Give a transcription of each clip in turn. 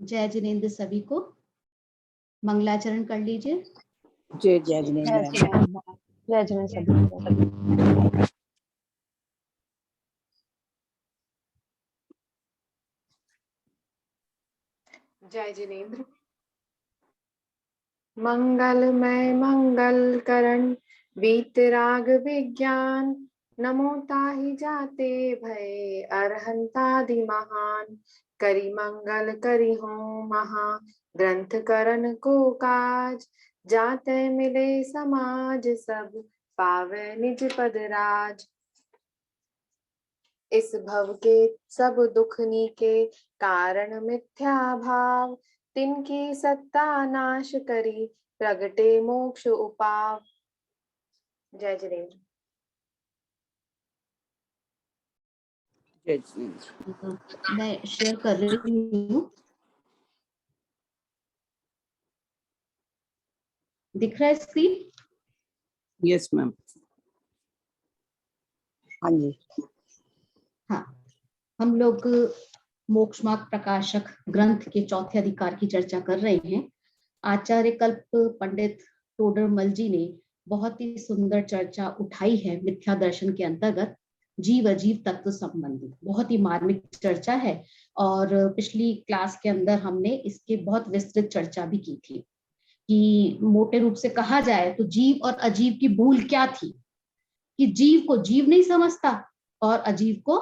जय जिनेन्द्र सभी को। मंगलाचरण कर लीजिए। जय जिनेन्द्र। जय जिनेन्द्र सभी को। जय जिनेन्द्र। मंगलमय मंगल करण वीतराग विज्ञान, नमो ताहि जाते भय अरहंतादि महान। करी मंगल करी हो महा ग्रंथ करण को काज, जाते मिले समाज सब पावे निज पद राज। इस भव के सब दुखनी के कारण मिथ्या भाव, तिनकी सत्ता नाश करी प्रगटे मोक्ष उपाव। जय जिनेन्द्र। जय जिनेन्द्र। मैं शेयर कर रही हूँ। दिख रहा है स्क्रीन? Yes ma'am. हाँ जी। हाँ, हम लोग मोक्ष मार्ग प्रकाशक ग्रंथ के चौथे अधिकार की चर्चा कर रहे हैं। आचार्य कल्प पंडित तोडरमल जी ने बहुत ही सुंदर चर्चा उठाई है मिथ्या दर्शन के अंतर्गत जीव अजीव तत्व संबंधी। बहुत ही मार्मिक चर्चा है और पिछली क्लास के अंदर हमने इसके बहुत विस्तृत चर्चा भी की थी कि मोटे रूप से कहा जाए तो जीव और अजीव की भूल क्या थी कि जीव को जीव नहीं समझता और अजीव को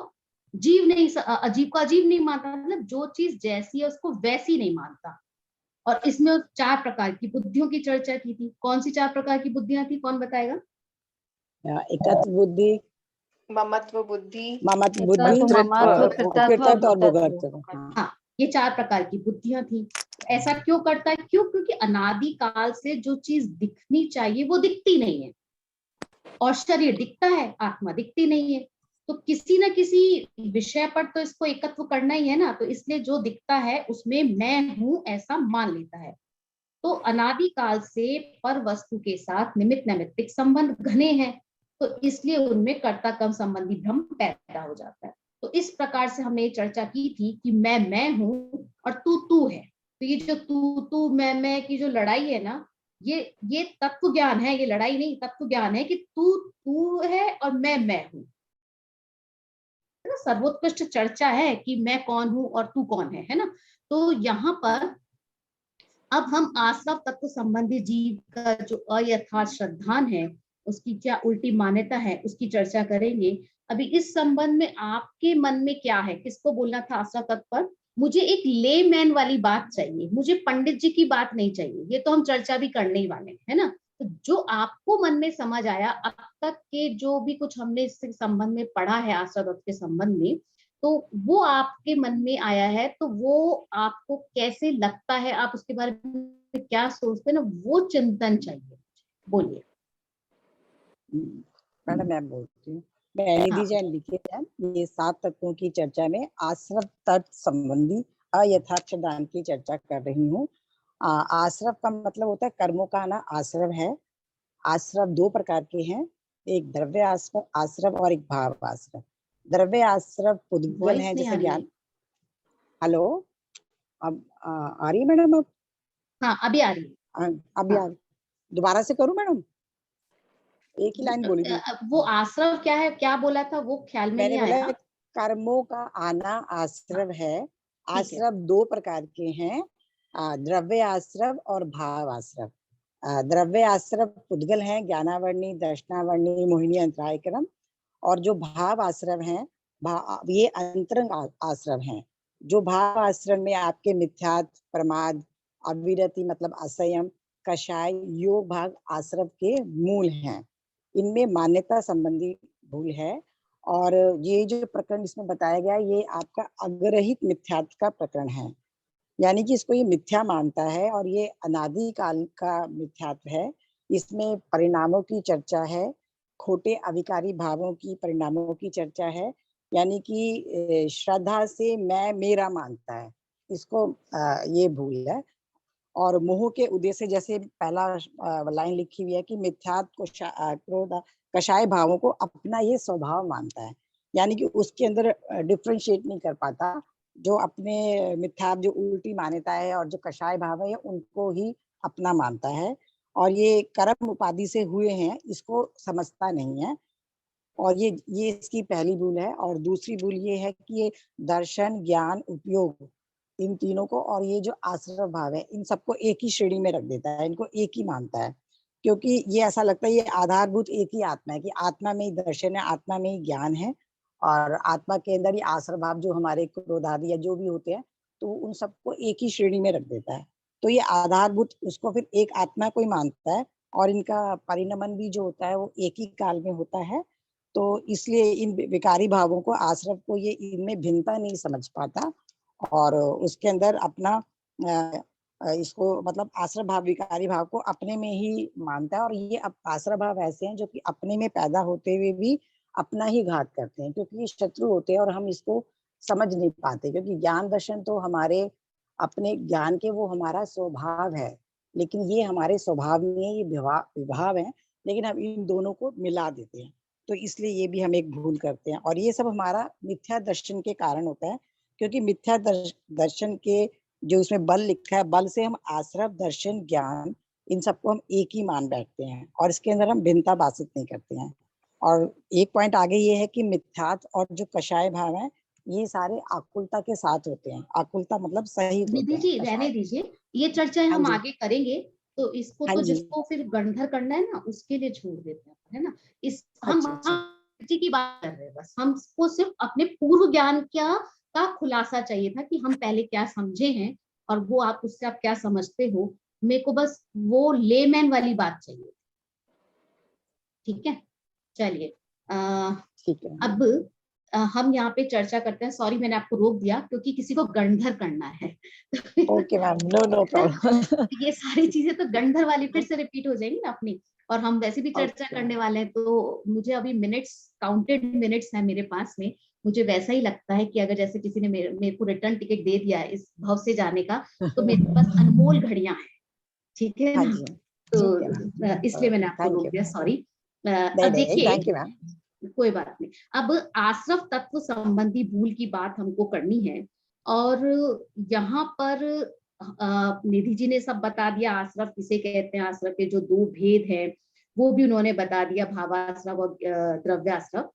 अजीव को अजीव नहीं मानता। मतलब जो चीज जैसी है उसको वैसी नहीं मानता। और इसमें 4 प्रकार की बुद्धियों की चर्चा की थी। कौन सी 4 प्रकार की बुद्धियां थी, कौन बताएगा? एकत्व बुद्धि, ममत्व बुद्धि, कृतत्व और भोगत्व। हाँ, ये 4 प्रकार की बुद्धियां थी। ऐसा क्यों करता है? क्यों? क्योंकि अनादि काल से जो चीज दिखनी चाहिए वो दिखती नहीं है और शरीर दिखता है, आत्मा दिखती नहीं है। तो किसी न किसी विषय पर तो इसको एकत्व करना ही है ना। तो इसलिए जो दिखता है उसमें मैं हूं ऐसा मान लेता है। तो अनादि काल से पर वस्तु के साथ निमित्त नैमित्तिक संबंध घने हैं, तो इसलिए उनमें कर्ता कर्म संबंधी भ्रम पैदा हो जाता है। तो इस प्रकार से हमने ये चर्चा की थी कि मैं हूं और तू है। तो ये जो तू मैं की जो लड़ाई है ना, ये तत्व ज्ञान है। ये लड़ाई नहीं, तत्व ज्ञान है कि तू है और मैं हूं। ना सर्वोत्कृष्ट चर्चा है कि मैं कौन हूं और तू कौन है ना। तो यहाँ पर अब हम आश्रव तत्व संबंधी जीव का जो अयथार्थ श्रद्धान है उसकी क्या उल्टी मान्यता है उसकी चर्चा करेंगे। अभी इस संबंध में आपके मन में क्या है? किसको बोलना था आश्रव तत्व पर? मुझे एक लेमैन वाली बात चाहिए, मुझे पंडित जी की बात नहीं चाहिए। ये तो हम चर्चा भी करने ही वाले है ना। तो जो आपको मन में समझ आया अब तक के जो भी कुछ हमने इससे संबंध में पढ़ा है आश्रव तत्व के संबंध में, तो वो आपके मन में आया है तो वो आपको कैसे लगता है, आप उसके बारे में क्या सोचते हैं ना, वो चिंतन चाहिए। बोलिए मैडम। मैं बोलती हूँ। मैं निधि जैन लिखित है। ये 7 तत्वों की चर्चा में आश्रव तत्व संबंधी अयथार्थ दान की चर्चा कर रही हूँ। आश्रव का मतलब होता है कर्मों का ना आश्रव है। आश्रव 2 प्रकार के हैं, एक द्रव्य आश्रव और एक भाव आश्रव। द्रव्य आश्रव पुद्गल है, जैसे ज्ञान। हेलो, अब आ रही है मैडम? अब हाँ, अभी आ रही है। अभी आ रही। दोबारा से करूं मैडम? एक ही लाइन बोली थी। वो आश्रव क्या है, क्या बोला था वो ख्याल में नहीं आया। मैंने बोला कर्मों का आना आश्रव है। आश्रव 2 प्रकार के हैं, द्रव्य आश्रव और भाव आश्रव। द्रव्य आश्रव पुद्गल हैं, ज्ञानावर्णी, दर्शनावर्णी, मोहिनी, अंतराय क्रम। और जो भाव आश्रम है, ये अंतरंग आश्रम है। जो भाव आश्रम में आपके मिथ्यात्व, प्रमाद, अविरति मतलब असंयम, कषाय, योग भाग आश्रम के मूल हैं। इनमें मान्यता संबंधी भूल है। और ये जो प्रकरण इसमें बताया गया ये आपका अग्रहित मिथ्यात्व का प्रकरण है, यानी कि इसको ये मिथ्या मानता है और ये अनादि काल का मिथ्यात्व है। इसमें परिणामों की चर्चा है, खोटे अविकारी भावों की परिणामों की चर्चा है, यानी कि श्रद्धा से मैं मेरा मानता है, इसको ये भूल है। और मोह के उदय से, जैसे पहला लाइन लिखी हुई है कि मिथ्यात्व को क्रोध कषाय भावों को अपना ये स्वभाव मानता है, यानी कि उसके अंदर डिफरेंशिएट नहीं कर पाता जो अपने मिथ्या, जो उल्टी मान्यता है और जो कषाय भाव है उनको ही अपना मानता है, और ये कर्म उपाधि से हुए हैं इसको समझता नहीं है। और ये इसकी पहली भूल है। और दूसरी भूल ये है कि ये दर्शन, ज्ञान, उपयोग, इन तीनों को और ये जो आश्रव भाव है इन सबको एक ही श्रेणी में रख देता है, इनको एक ही मानता है, क्योंकि ये ऐसा लगता है ये आधारभूत एक ही आत्मा है, कि आत्मा में ही दर्शन है, आत्मा में ही ज्ञान है, और आत्मा के अंदर ही आश्रव भाव जो हमारे क्रोध आदि या जो भी होते हैं, तो उन सबको एक ही श्रेणी में रख देता है। तो ये आधारभूत उसको फिर एक आत्मा को ही मानता है, और इनका परिणमन भी जो होता है वो एक ही काल में होता है। तो इसलिए इन विकारी भावों को, आश्रव को, ये इनमें भिन्नता नहीं समझ पाता, और उसके अंदर अपना इसको मतलब आश्रव भाव, विकारी भाव को अपने में ही मानता है। और ये आश्रव भाव ऐसे हैं जो कि अपने में पैदा होते हुए भी अपना ही घात करते हैं, क्योंकि ये शत्रु होते हैं और हम इसको समझ नहीं पाते, क्योंकि ज्ञान दर्शन तो हमारे अपने ज्ञान के वो हमारा स्वभाव है, लेकिन ये हमारे स्वभाव में ये विभाव है, लेकिन हम इन दोनों को मिला देते हैं। तो इसलिए ये भी हम एक भूल करते हैं, और ये सब हमारा मिथ्या दर्शन के कारण होता है, क्योंकि मिथ्या दर्शन के जो उसमें बल लिखा है, बल से हम आश्रव, दर्शन, ज्ञान, इन सबको हम एक ही मान बैठते हैं, और इसके अंदर हम भिन्नता बासित नहीं करते हैं। और एक पॉइंट आगे ये है कि मिथ्यात्व और जो कषाय भाव है ये सारे आकुलता के साथ होते हैं। आकुलता मतलब सही होते निधि हैं। जी रहने दीजिए, ये चर्चा हाँ हम जी, आगे करेंगे। तो इसको हाँ तो जी। जिसको फिर गणधर करना है ना उसके लिए छोड़ देते हैं, है ना। इस अच्छा अच्छा। हम जी की बात कर रहे हैं, बस हमको सिर्फ अपने पूर्व ज्ञान का खुलासा चाहिए था कि हम पहले क्या समझे हैं, और वो आप उससे आप क्या समझते हो। मेरे को बस वो लेमैन वाली बात चाहिए। ठीक है, चलिए ठीक है। अब हम यहाँ पे चर्चा करते हैं। सॉरी मैंने आपको रोक दिया क्योंकि किसी को गणधर करना है। Okay ma'am, no problem. ये सारी चीजें तो गणधर वाली फिर से रिपीट हो जाएंगी ना अपनी, और हम वैसे भी चर्चा ओके करने वाले हैं। तो मुझे अभी मिनट्स, काउंटेड मिनट्स है मेरे पास में। मुझे वैसा ही लगता है कि अगर जैसे किसी ने मेरे को रिटर्न टिकट दे दिया है इस भव से जाने का, तो मेरे पास अनमोल घड़ियां हैं। ठीक है हाँ ना। जी, तो ठीक है मैम। इसलिए मैंने आपको थैंक रोक यू। दिया, सॉरी। नहीं अब नहीं, देखिए, थैंक यू मैम। कोई बात नहीं। अब आश्रव तत्व संबंधी भूल की बात हमको करनी है, और यहाँ पर निधि जी ने सब बता दिया आश्रव किसे कहते हैं, आश्रव के जो दो भेद हैं वो भी उन्होंने बता दिया, भावाश्रव और द्रव्याश्रव।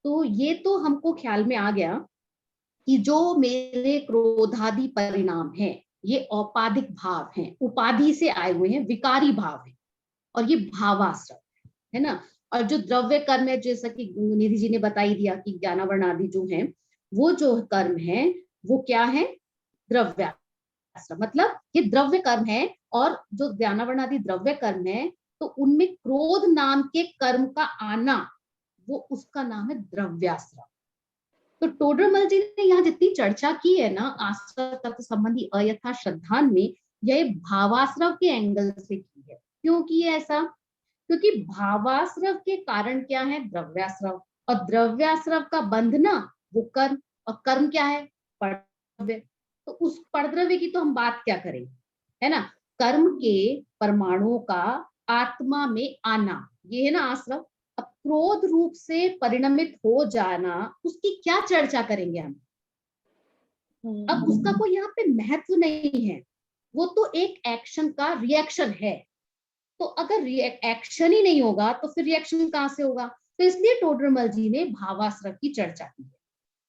तो ये तो हमको ख्याल में आ गया कि जो मेरे क्रोधादि परिणाम है ये औपाधिक भाव हैं, उपाधि से आए हुए हैं, विकारी भाव है, और ये भावाश्रव है ना। और जो द्रव्य कर्म है, जैसा कि निधि जी ने बता ही दिया कि ज्ञानावरण आदि जो है, वो जो कर्म है वो क्या है, द्रव्याश्रम। मतलब ये द्रव्य कर्म है, और जो ज्ञानावरण आदि द्रव्य कर्म है, तो उनमें क्रोध नाम के कर्म का आना, वो उसका नाम है द्रव्याश्रम। तो टोडरमल जी ने यहाँ जितनी चर्चा की है ना आश्रव तत्व संबंधी अयथा श्रद्धान में, यह भावाश्रव के एंगल से की है। क्यों की है ऐसा? क्योंकि भावाश्रव के कारण क्या है, द्रव्याश्रव, और द्रव्याश्रव का बंधना वो कर्म, और कर्म क्या है, परद्रव्य। तो उस परद्रव्य की तो हम बात क्या करेंगे, है ना। कर्म के परमाणुओं का आत्मा में आना, ये है ना आश्रव। अब क्रोध रूप से परिणमित हो जाना, उसकी क्या चर्चा करेंगे हम। अब उसका कोई यहाँ पे महत्व नहीं है, वो तो एक एक्शन का रिएक्शन है। तो अगर एक्शन ही नहीं होगा तो फिर रिएक्शन कहां से होगा। तो इसलिए टोडरमल जी ने भावाश्रव की चर्चा की है,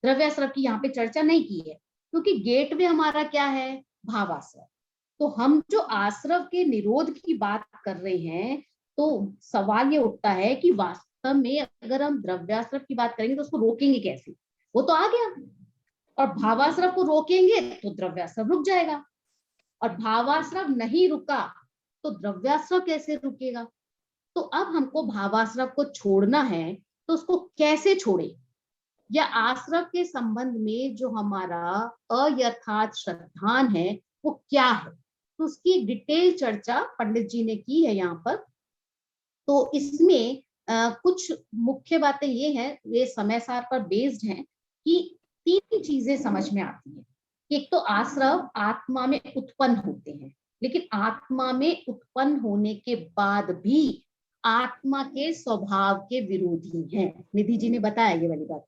द्रव्याश्रव की यहाँ पे चर्चा नहीं की है, क्योंकि गेट में हमारा क्या है, भावाश्रव। तो हम जो आश्रव के निरोध की बात कर रहे हैं, तो सवाल ये उठता है कि वास्तव में अगर हम द्रव्याश्रव की बात करेंगे तो उसको रोकेंगे कैसे। वो तो आ गया, और भावाश्रव को रोकेंगे तो द्रव्याश्रव रुक जाएगा, और भावाश्रव नहीं रुका तो द्रव्याश्रव कैसे रुकेगा। तो अब हमको भावाश्रव को छोड़ना है, तो उसको कैसे छोड़े, या आश्रव के संबंध में जो हमारा अयथार्थ श्रद्धान है वो क्या है। तो उसकी डिटेल चर्चा पंडित जी ने की है यहाँ पर। तो इसमें कुछ मुख्य बातें ये हैं, ये समय सार पर बेस्ड हैं, कि तीन चीजें समझ में आती हैं। एक तो आश्रव आत्मा में उत्पन्न होते हैं, लेकिन आत्मा में उत्पन्न होने के बाद भी आत्मा के स्वभाव के विरोधी हैं। निधि जी ने बताया ये वाली बात,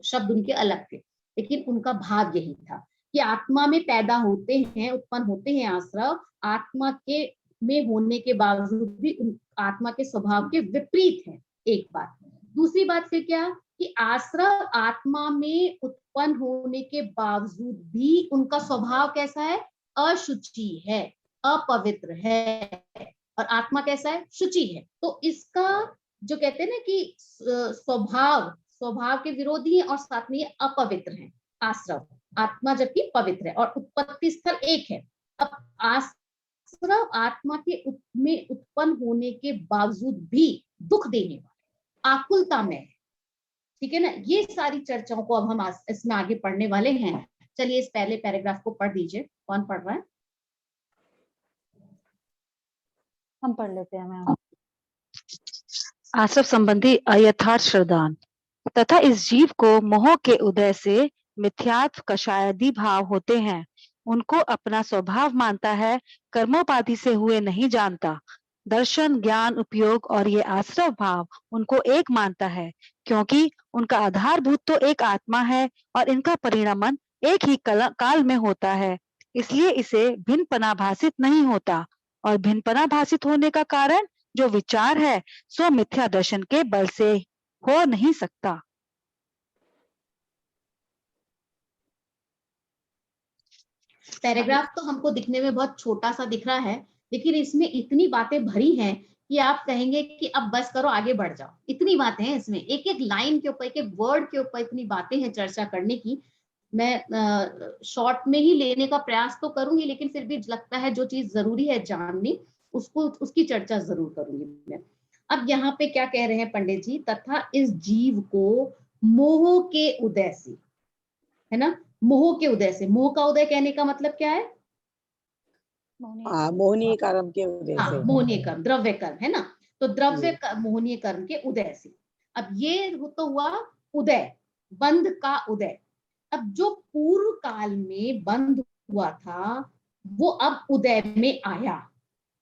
शब्द उनके अलग थे लेकिन उनका भाव यही था कि आत्मा में पैदा होते हैं, उत्पन्न होते हैं आश्रव, आत्मा के में होने के बावजूद भी आत्मा के स्वभाव के विपरीत है, एक बात। दूसरी बात फिर क्या, कि आश्रव आत्मा में उत्पन्न होने के बावजूद भी उनका स्वभाव कैसा है, अशुचि है, अपवित्र है, और आत्मा कैसा है, शुचि है। तो इसका जो कहते हैं ना कि स्वभाव के विरोधी है, और साथ में ये अपवित्र है आश्रव, आत्मा जबकि पवित्र है, और उत्पत्ति स्थल एक है। अब आश्रव आत्मा के में उत्पन्न होने के बावजूद भी दुख देने वाला, आकुलता में है, ठीक है ना। ये सारी चर्चाओं को अब हम इसमें आगे पढ़ने वाले हैं। चलिए इस पहले पैराग्राफ को पढ़ दीजिए, कौन पढ़ रहा है? हम पढ़ लेते हैं मैम। आश्रव संबंधी अयथार्थ श्रद्धान तथा इस जीव को मोह के उदय से मिथ्यात्व कषायादि भाव होते हैं, उनको अपना स्वभाव मानता है, कर्मोपाधि से हुए नहीं जानता। दर्शन, ज्ञान, उपयोग और ये आश्रव भाव उनको एक मानता है, क्योंकि उनका आधारभूत तो एक आत्मा है और इनका परिणमन एक ही काल में होता है, इसलिए इसे भिन्नपना भाषित नहीं होता। और भिन्नपना भाषित होने का कारण जो विचार है सो मिथ्या दर्शन के बल से हो नहीं सकता। पैराग्राफ तो हमको दिखने में बहुत छोटा सा दिख रहा है, लेकिन इसमें इतनी बातें भरी हैं कि आप कहेंगे कि अब बस करो, आगे बढ़ जाओ। इतनी बातें हैं इसमें, एक एक लाइन के ऊपर, एक एक वर्ड के ऊपर इतनी बातें हैं चर्चा करने की। मैं शॉर्ट में ही लेने का प्रयास तो करूंगी, लेकिन फिर भी लगता है जो चीज जरूरी है जाननी, उसकी चर्चा जरूर करूंगी मैं। अब यहाँ पे क्या कह रहे हैं पंडित जी, तथा इस जीव को मोह के उदय से, है ना, मोह के उदय से। मोह का उदय कहने का मतलब क्या है? मोहनीय कर्म के उदय से। मोहनीय कर्म, द्रव्य कर्म, है ना। तो द्रव्य मोहनीय कर्म के उदय से। अब ये तो हुआ उदय, बंध का उदय। अब जो पूर्व काल में बंध हुआ था वो अब उदय में आया,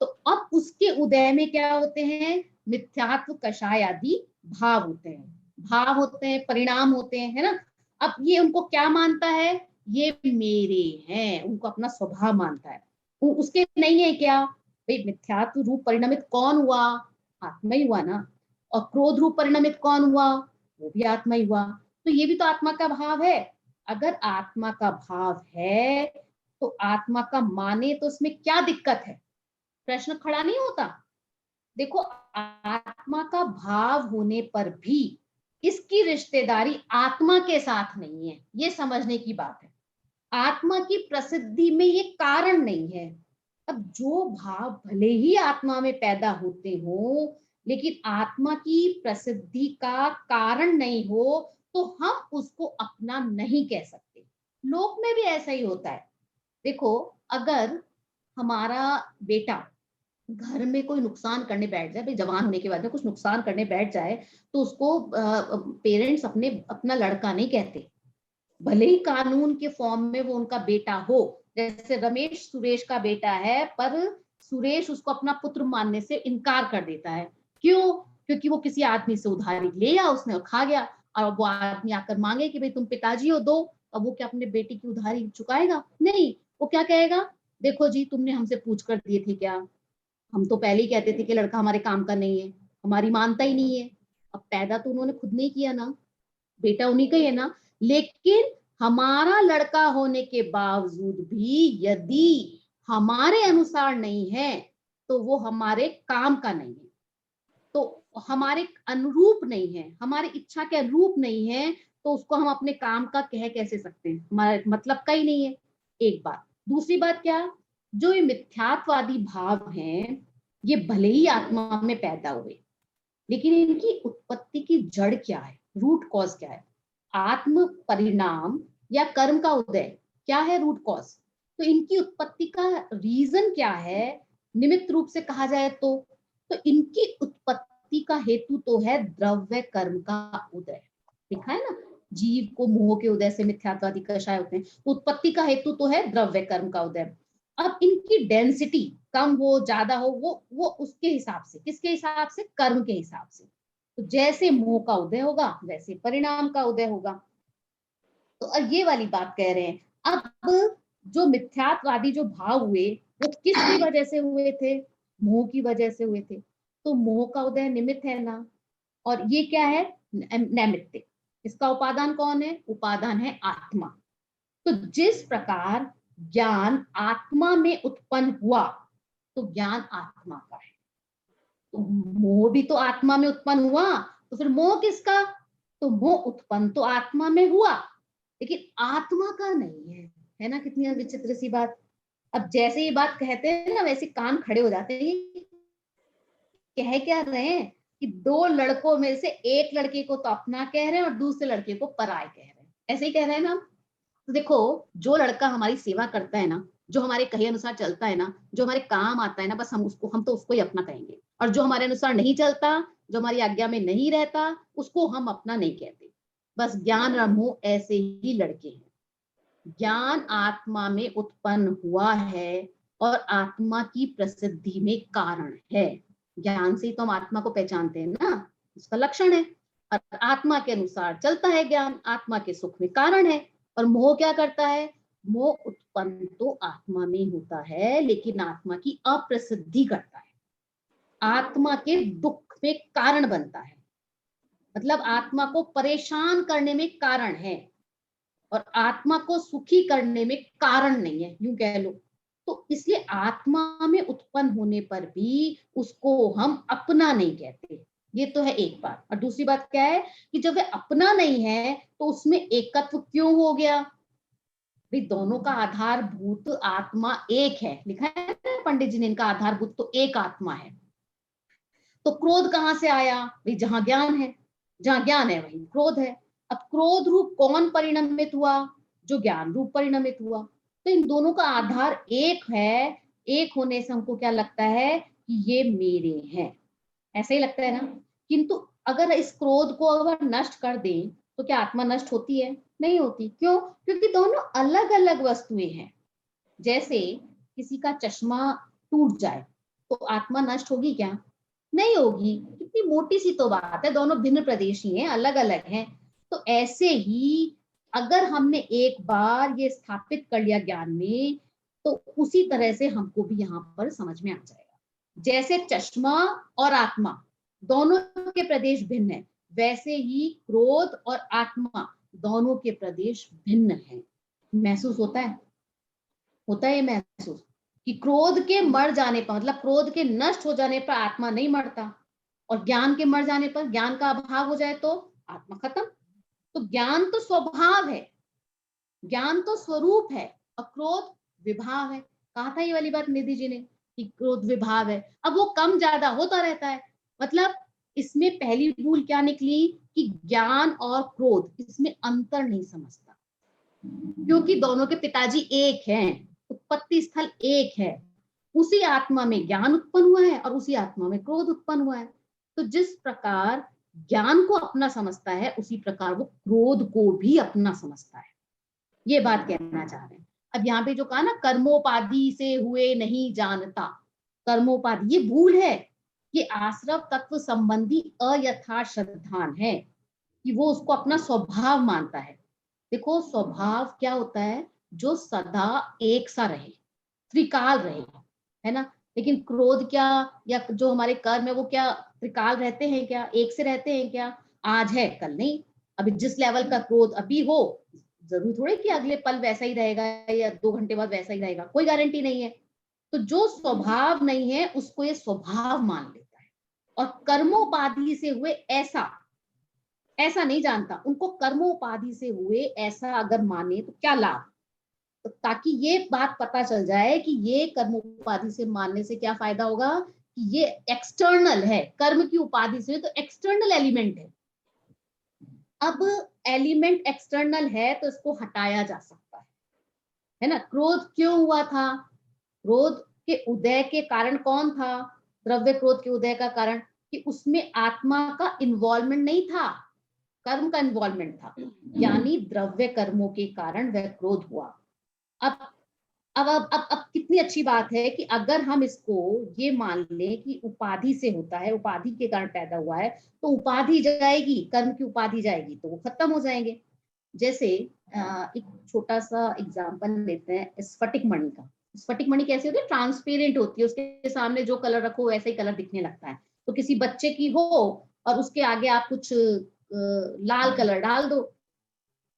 तो अब उसके उदय में क्या होते हैं? मिथ्यात्व कषाय आदि भाव होते हैं, परिणाम होते हैं, है ना। अब ये उनको क्या मानता है? ये मेरे हैं, उनको अपना स्वभाव मानता है। उसके नहीं है क्या? भाई मिथ्यात्व रूप परिणमित कौन हुआ? आत्मा ही हुआ ना। और क्रोध रूप परिणमित कौन हुआ? वो भी आत्मा ही हुआ। तो ये भी तो आत्मा का भाव है। अगर आत्मा का भाव है तो आत्मा का माने तो उसमें क्या दिक्कत है? प्रश्न खड़ा नहीं होता। देखो, आत्मा का भाव होने पर भी इसकी रिश्तेदारी आत्मा के साथ नहीं है, ये समझने की बात है। आत्मा की प्रसिद्धि में ये कारण नहीं है। अब जो भाव भले ही आत्मा में पैदा होते हो, लेकिन आत्मा की प्रसिद्धि का कारण नहीं हो, तो हम उसको अपना नहीं कह सकते। लोक में भी ऐसा ही होता है। देखो, अगर हमारा बेटा घर में कोई नुकसान करने बैठ जाए, भाई जवान होने के बाद में कुछ नुकसान करने बैठ जाए, तो उसको पेरेंट्स अपना लड़का नहीं कहते, भले ही कानून के फॉर्म में वो उनका बेटा हो। जैसे रमेश सुरेश का बेटा है, पर सुरेश उसको अपना पुत्र मानने से इनकार कर देता है। क्यों? क्योंकि वो किसी आदमी से उधारी ले या उसने और खा गया, और वो आदमी आकर मांगे कि भाई तुम पिताजी हो, दो। अब वो क्या अपने बेटे की उधारी चुकाएगा? नहीं। वो क्या कहेगा? देखो जी, तुमने हमसे पूछ कर दिए थे क्या? हम तो पहले ही कहते थे कि लड़का हमारे काम का नहीं है, हमारी मानता ही नहीं है। अब पैदा तो उन्होंने खुद नहीं किया ना, बेटा उन्हीं का ही है ना। लेकिन हमारा लड़का होने के बावजूद भी यदि हमारे अनुसार नहीं है, तो वो हमारे काम का नहीं है, तो हमारे अनुरूप नहीं है, हमारी इच्छा के अनुरूप नहीं है, तो उसको हम अपने काम का कह कैसे सकते हैं? हमारे मतलब का ही नहीं है, एक बात। दूसरी बात क्या, जो ये मिथ्यात्ववादी भाव हैं, ये भले ही आत्मा में पैदा हुए, लेकिन इनकी उत्पत्ति की जड़ क्या है, रूट कॉज क्या है? आत्म परिणाम या कर्म का उदय क्या है रूट कॉज? तो इनकी उत्पत्ति का रीजन क्या है निमित्त रूप से कहा जाए तो इनकी उत्पत्ति का हेतु तो है द्रव्य कर्म का उदय। लिखा है ना, जीव को मोह के उदय से मिथ्यात्वादी कषाय होते हैं, उत्पत्ति का हेतु तो है द्रव्य कर्म का उदय। अब इनकी डेंसिटी कम हो ज्यादा हो, वो उसके हिसाब से, किसके हिसाब से? कर्म के हिसाब से। तो जैसे मोह का उदय होगा वैसे परिणाम का उदय होगा। तो ये वाली बात कह रहे हैं, अब जो मिथ्यात्वादी जो भाव हुए वो किसकी वजह से हुए थे? मोह की वजह से हुए थे। तो मोह का उदय निमित्त है ना, और ये क्या है? नैमित्तिक। इसका उपादान कौन है? उपादान है आत्मा। तो जिस प्रकार ज्ञान आत्मा में उत्पन्न हुआ तो ज्ञान आत्मा का है, तो मोह भी तो आत्मा में उत्पन्न हुआ, तो फिर मोह किसका? तो मोह उत्पन्न तो आत्मा में हुआ लेकिन आत्मा का नहीं है ना? कितनी विचित्र सी बात। अब जैसे ये बात कहते हैं ना वैसे कान खड़े हो जाते हैं। कह क्या रहे हैं कि दो लड़कों में से एक लड़के को तो अपना कह रहे हैं और दूसरे लड़के को पराय कह रहे हैं, ऐसे ही कह रहे हैं ना। तो देखो, जो लड़का हमारी सेवा करता है ना, जो हमारे कहे अनुसार चलता है ना, जो हमारे काम आता है ना, बस हम तो उसको ही अपना कहेंगे। और जो हमारे अनुसार नहीं चलता, जो हमारी आज्ञा में नहीं रहता, उसको हम अपना नहीं कहते। बस ज्ञान और मोह ऐसे ही लड़के हैं। ज्ञान आत्मा में उत्पन्न हुआ है और आत्मा की प्रसिद्धि में कारण है। ज्ञान से ही तो हम आत्मा को पहचानते हैं ना, उसका लक्षण है। और आत्मा के अनुसार चलता है ज्ञान, आत्मा के सुख में कारण है। और मोह क्या करता है? मोह उत्पन्न तो आत्मा में होता है लेकिन आत्मा की अप्रसिद्धि करता है, आत्मा के दुख में कारण बनता है, मतलब आत्मा को परेशान करने में कारण है और आत्मा को सुखी करने में कारण नहीं है, यूं कह लो। तो इसलिए आत्मा में उत्पन्न होने पर भी उसको हम अपना नहीं कहते। ये तो है एक बात। और दूसरी बात क्या है कि जब वह अपना नहीं है तो उसमें एकत्व क्यों हो गया? भाई दोनों का आधारभूत आत्मा एक है, लिखा है ना पंडित जी ने, इनका आधारभूत तो एक आत्मा है। तो क्रोध कहां से आया? भाई जहां ज्ञान है, जहां ज्ञान है वहीं क्रोध है। अब क्रोध रूप कौन परिणमित हुआ? जो ज्ञान रूप परिणमित हुआ। तो इन दोनों का आधार एक है। एक होने से हमको क्या लगता है कि ये मेरे हैं, ऐसा ही लगता है ना। किंतु अगर इस क्रोध को अगर नष्ट कर दें तो क्या आत्मा नष्ट होती है? नहीं होती। क्यों? क्योंकि दोनों अलग अलग वस्तुएं हैं। जैसे किसी का चश्मा टूट जाए तो आत्मा नष्ट होगी क्या? नहीं होगी। कितनी मोटी सी तो बात है, दोनों भिन्न प्रदेशी हैं, अलग अलग हैं। तो ऐसे ही अगर हमने एक बार ये स्थापित कर लिया ज्ञान में, तो उसी तरह से हमको भी यहाँ पर समझ में आ जाएगा। जैसे चश्मा और आत्मा दोनों के प्रदेश भिन्न है, वैसे ही क्रोध और आत्मा दोनों के प्रदेश भिन्न हैं। महसूस होता है? होता है ये महसूस कि क्रोध के मर जाने पर, मतलब क्रोध के नष्ट हो जाने पर आत्मा नहीं मरता, और ज्ञान के मर जाने पर, ज्ञान का अभाव हो जाए तो आत्मा खत्म। तो ज्ञान तो स्वभाव है, ज्ञान तो स्वरूप है, और क्रोध विभाव है। कहा था ये वाली बात निधि जी ने कि क्रोध विभाव है। अब वो कम ज्यादा होता रहता है। मतलब इसमें पहली भूल क्या निकली कि ज्ञान और क्रोध, इसमें अंतर नहीं समझता, क्योंकि दोनों के पिताजी एक हैं, उत्पत्ति स्थल एक है। उसी आत्मा में ज्ञान उत्पन्न हुआ है और उसी आत्मा में क्रोध उत्पन्न हुआ है। तो जिस प्रकार ज्ञान को अपना समझता है उसी प्रकार वो क्रोध को भी अपना समझता है। ये बात कहना चाह रहे हैं। अब यहाँ पे जो कहा ना, कर्मोपाधि से हुए नहीं जानता, कर्मोपाधि ये भूल है। ये आश्रव तत्व संबंधी अयथार्थ श्रद्धान है कि वो उसको अपना स्वभाव मानता है। देखो स्वभाव क्या होता है? जो सदा एक सा रहे, त्रिकाल रहे, है ना। लेकिन क्रोध क्या, या जो हमारे कर्म है वो क्या त्रिकाल रहते हैं क्या? एक से रहते हैं क्या? आज है कल नहीं। अभी जिस लेवल का क्रोध अभी हो, जरूर थोड़े कि अगले पल वैसा ही रहेगा या 2 घंटे बाद वैसा ही रहेगा, कोई गारंटी नहीं है। तो जो स्वभाव नहीं है उसको ये स्वभाव मान लेता है। और कर्मोपाधि से हुए ऐसा नहीं जानता। उनको कर्मोपाधि से हुए ऐसा अगर माने तो क्या लाभ? तो ताकि ये बात पता चल जाए कि ये कर्मोपाधि से मानने से क्या फायदा होगा कि ये एक्सटर्नल है, कर्म की उपाधि से तो एक्सटर्नल एलिमेंट है। अब एलिमेंट एक्सटर्नल है तो इसको हटाया जा सकता है ना। क्रोध क्यों हुआ था? क्रोध के उदय के कारण कौन था? द्रव्य क्रोध के उदय का कारण कि उसमें आत्मा का इन्वॉल्वमेंट नहीं था, कर्म का इन्वॉल्वमेंट था, यानी द्रव्य कर्मों के कारण वह क्रोध हुआ। अब कितनी अच्छी बात है कि अगर हम इसको ये मान लें कि उपाधि से होता है, उपाधि के कारण पैदा हुआ है, तो उपाधि जाएगी, कर्म की उपाधि जाएगी तो वो खत्म हो जाएंगे। जैसे एक छोटा सा एग्जांपल लेते हैं स्फटिक मणि का। स्फटिक मणि कैसी होती है? ट्रांसपेरेंट होती है, उसके सामने जो कलर रखो वैसे ही कलर दिखने लगता है। तो किसी बच्चे की हो और उसके आगे आप कुछ लाल कलर डाल दो,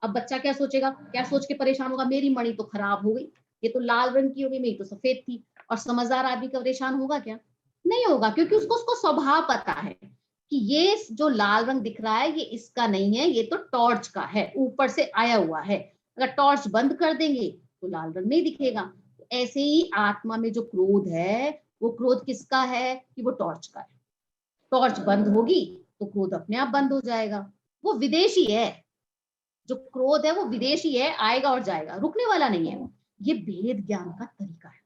अब बच्चा क्या सोचेगा, क्या सोच के परेशान होगा, मेरी मणि तो खराब हो गई, ये तो लाल रंग की हो गई, मेरी तो सफेद थी। और समझदार आदमी का परेशान होगा क्या? नहीं होगा, क्योंकि उसको उसको स्वभाव पता है कि ये जो लाल रंग दिख रहा है ये इसका नहीं है, ये तो टॉर्च का है, ऊपर से आया हुआ है। अगर टॉर्च बंद कर देंगे तो लाल रंग नहीं दिखेगा। ऐसे ही आत्मा में जो क्रोध है, वो क्रोध किसका है? कि वो टॉर्च का है। टॉर्च बंद होगी तो क्रोध अपने आप बंद हो जाएगा। वो विदेशी है, जो क्रोध है वो विदेशी है, आएगा और जाएगा, रुकने वाला नहीं है। ये भेद ज्ञान का तरीका है,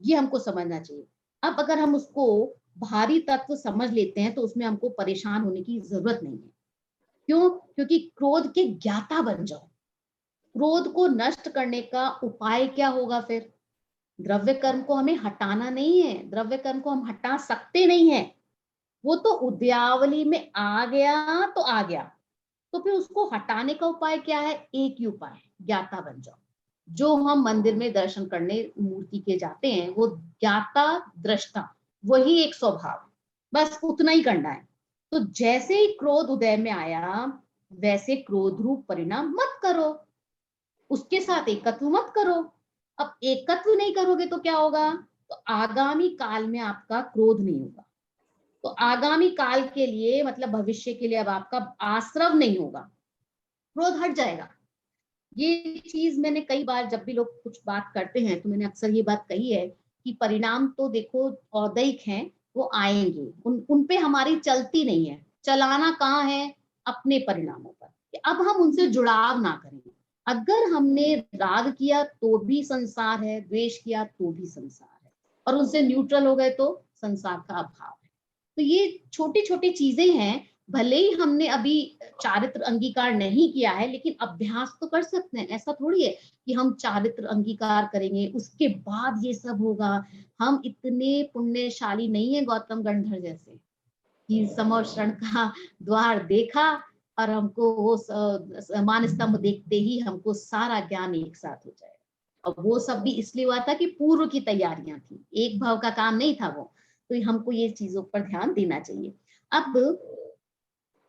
ये हमको समझना चाहिए। अब अगर हम उसको भारी तत्व समझ लेते हैं तो उसमें हमको परेशान होने की जरूरत नहीं है। क्यों? क्योंकि क्रोध के ज्ञाता बन जाओ। क्रोध को नष्ट करने का उपाय क्या होगा फिर? द्रव्य कर्म को हमें हटाना नहीं है, द्रव्य कर्म को हम हटा सकते नहीं है। वो तो उद्यावली में आ गया तो आ गया, तो फिर उसको हटाने का उपाय क्या है? एक ही उपाय है, ज्ञाता बन जाओ। जो हम मंदिर में दर्शन करने मूर्ति के जाते हैं वो ज्ञाता दृष्टा, वही एक स्वभाव, बस उतना ही करना है। तो जैसे ही क्रोध उदय में आया वैसे क्रोध रूप परिणाम मत करो, उसके साथ एकत्व मत करो। अब एकत्व नहीं करोगे तो क्या होगा? तो आगामी काल में आपका क्रोध नहीं होगा। तो आगामी काल के लिए मतलब भविष्य के लिए अब आपका आश्रव नहीं होगा, क्रोध हट जाएगा। ये चीज मैंने कई बार जब भी लोग कुछ बात करते हैं तो मैंने अक्सर ये बात कही है कि परिणाम तो देखो औदैहिक हैं, वो आएंगे, उन पे हमारी चलती नहीं है। चलाना कहाँ है? अपने परिणामों पर, कि अब हम उनसे जुड़ाव ना करें। अगर हमने राग किया तो भी संसार है, द्वेष किया तो भी संसार है, और उनसे न्यूट्रल हो गए तो संसार का अभाव है। तो ये छोटी छोटी चीजें हैं, भले ही हमने अभी चारित्र अंगीकार नहीं किया है लेकिन अभ्यास तो कर सकते हैं। ऐसा थोड़ी है कि हम चारित्र अंगीकार करेंगे उसके बाद ये सब होगा। हम इतने पुण्यशाली नहीं है गौतम गंधर जैसे कि समोषण का द्वार देखा और हमको वो मान स्तंभ देखते ही हमको सारा ज्ञान एक साथ हो जाए। और वो सब भी इसलिए हुआ था कि पूर्व की तैयारियां थी, एक भाव का काम नहीं था वो। तो हमको ये चीजों पर ध्यान देना चाहिए। अब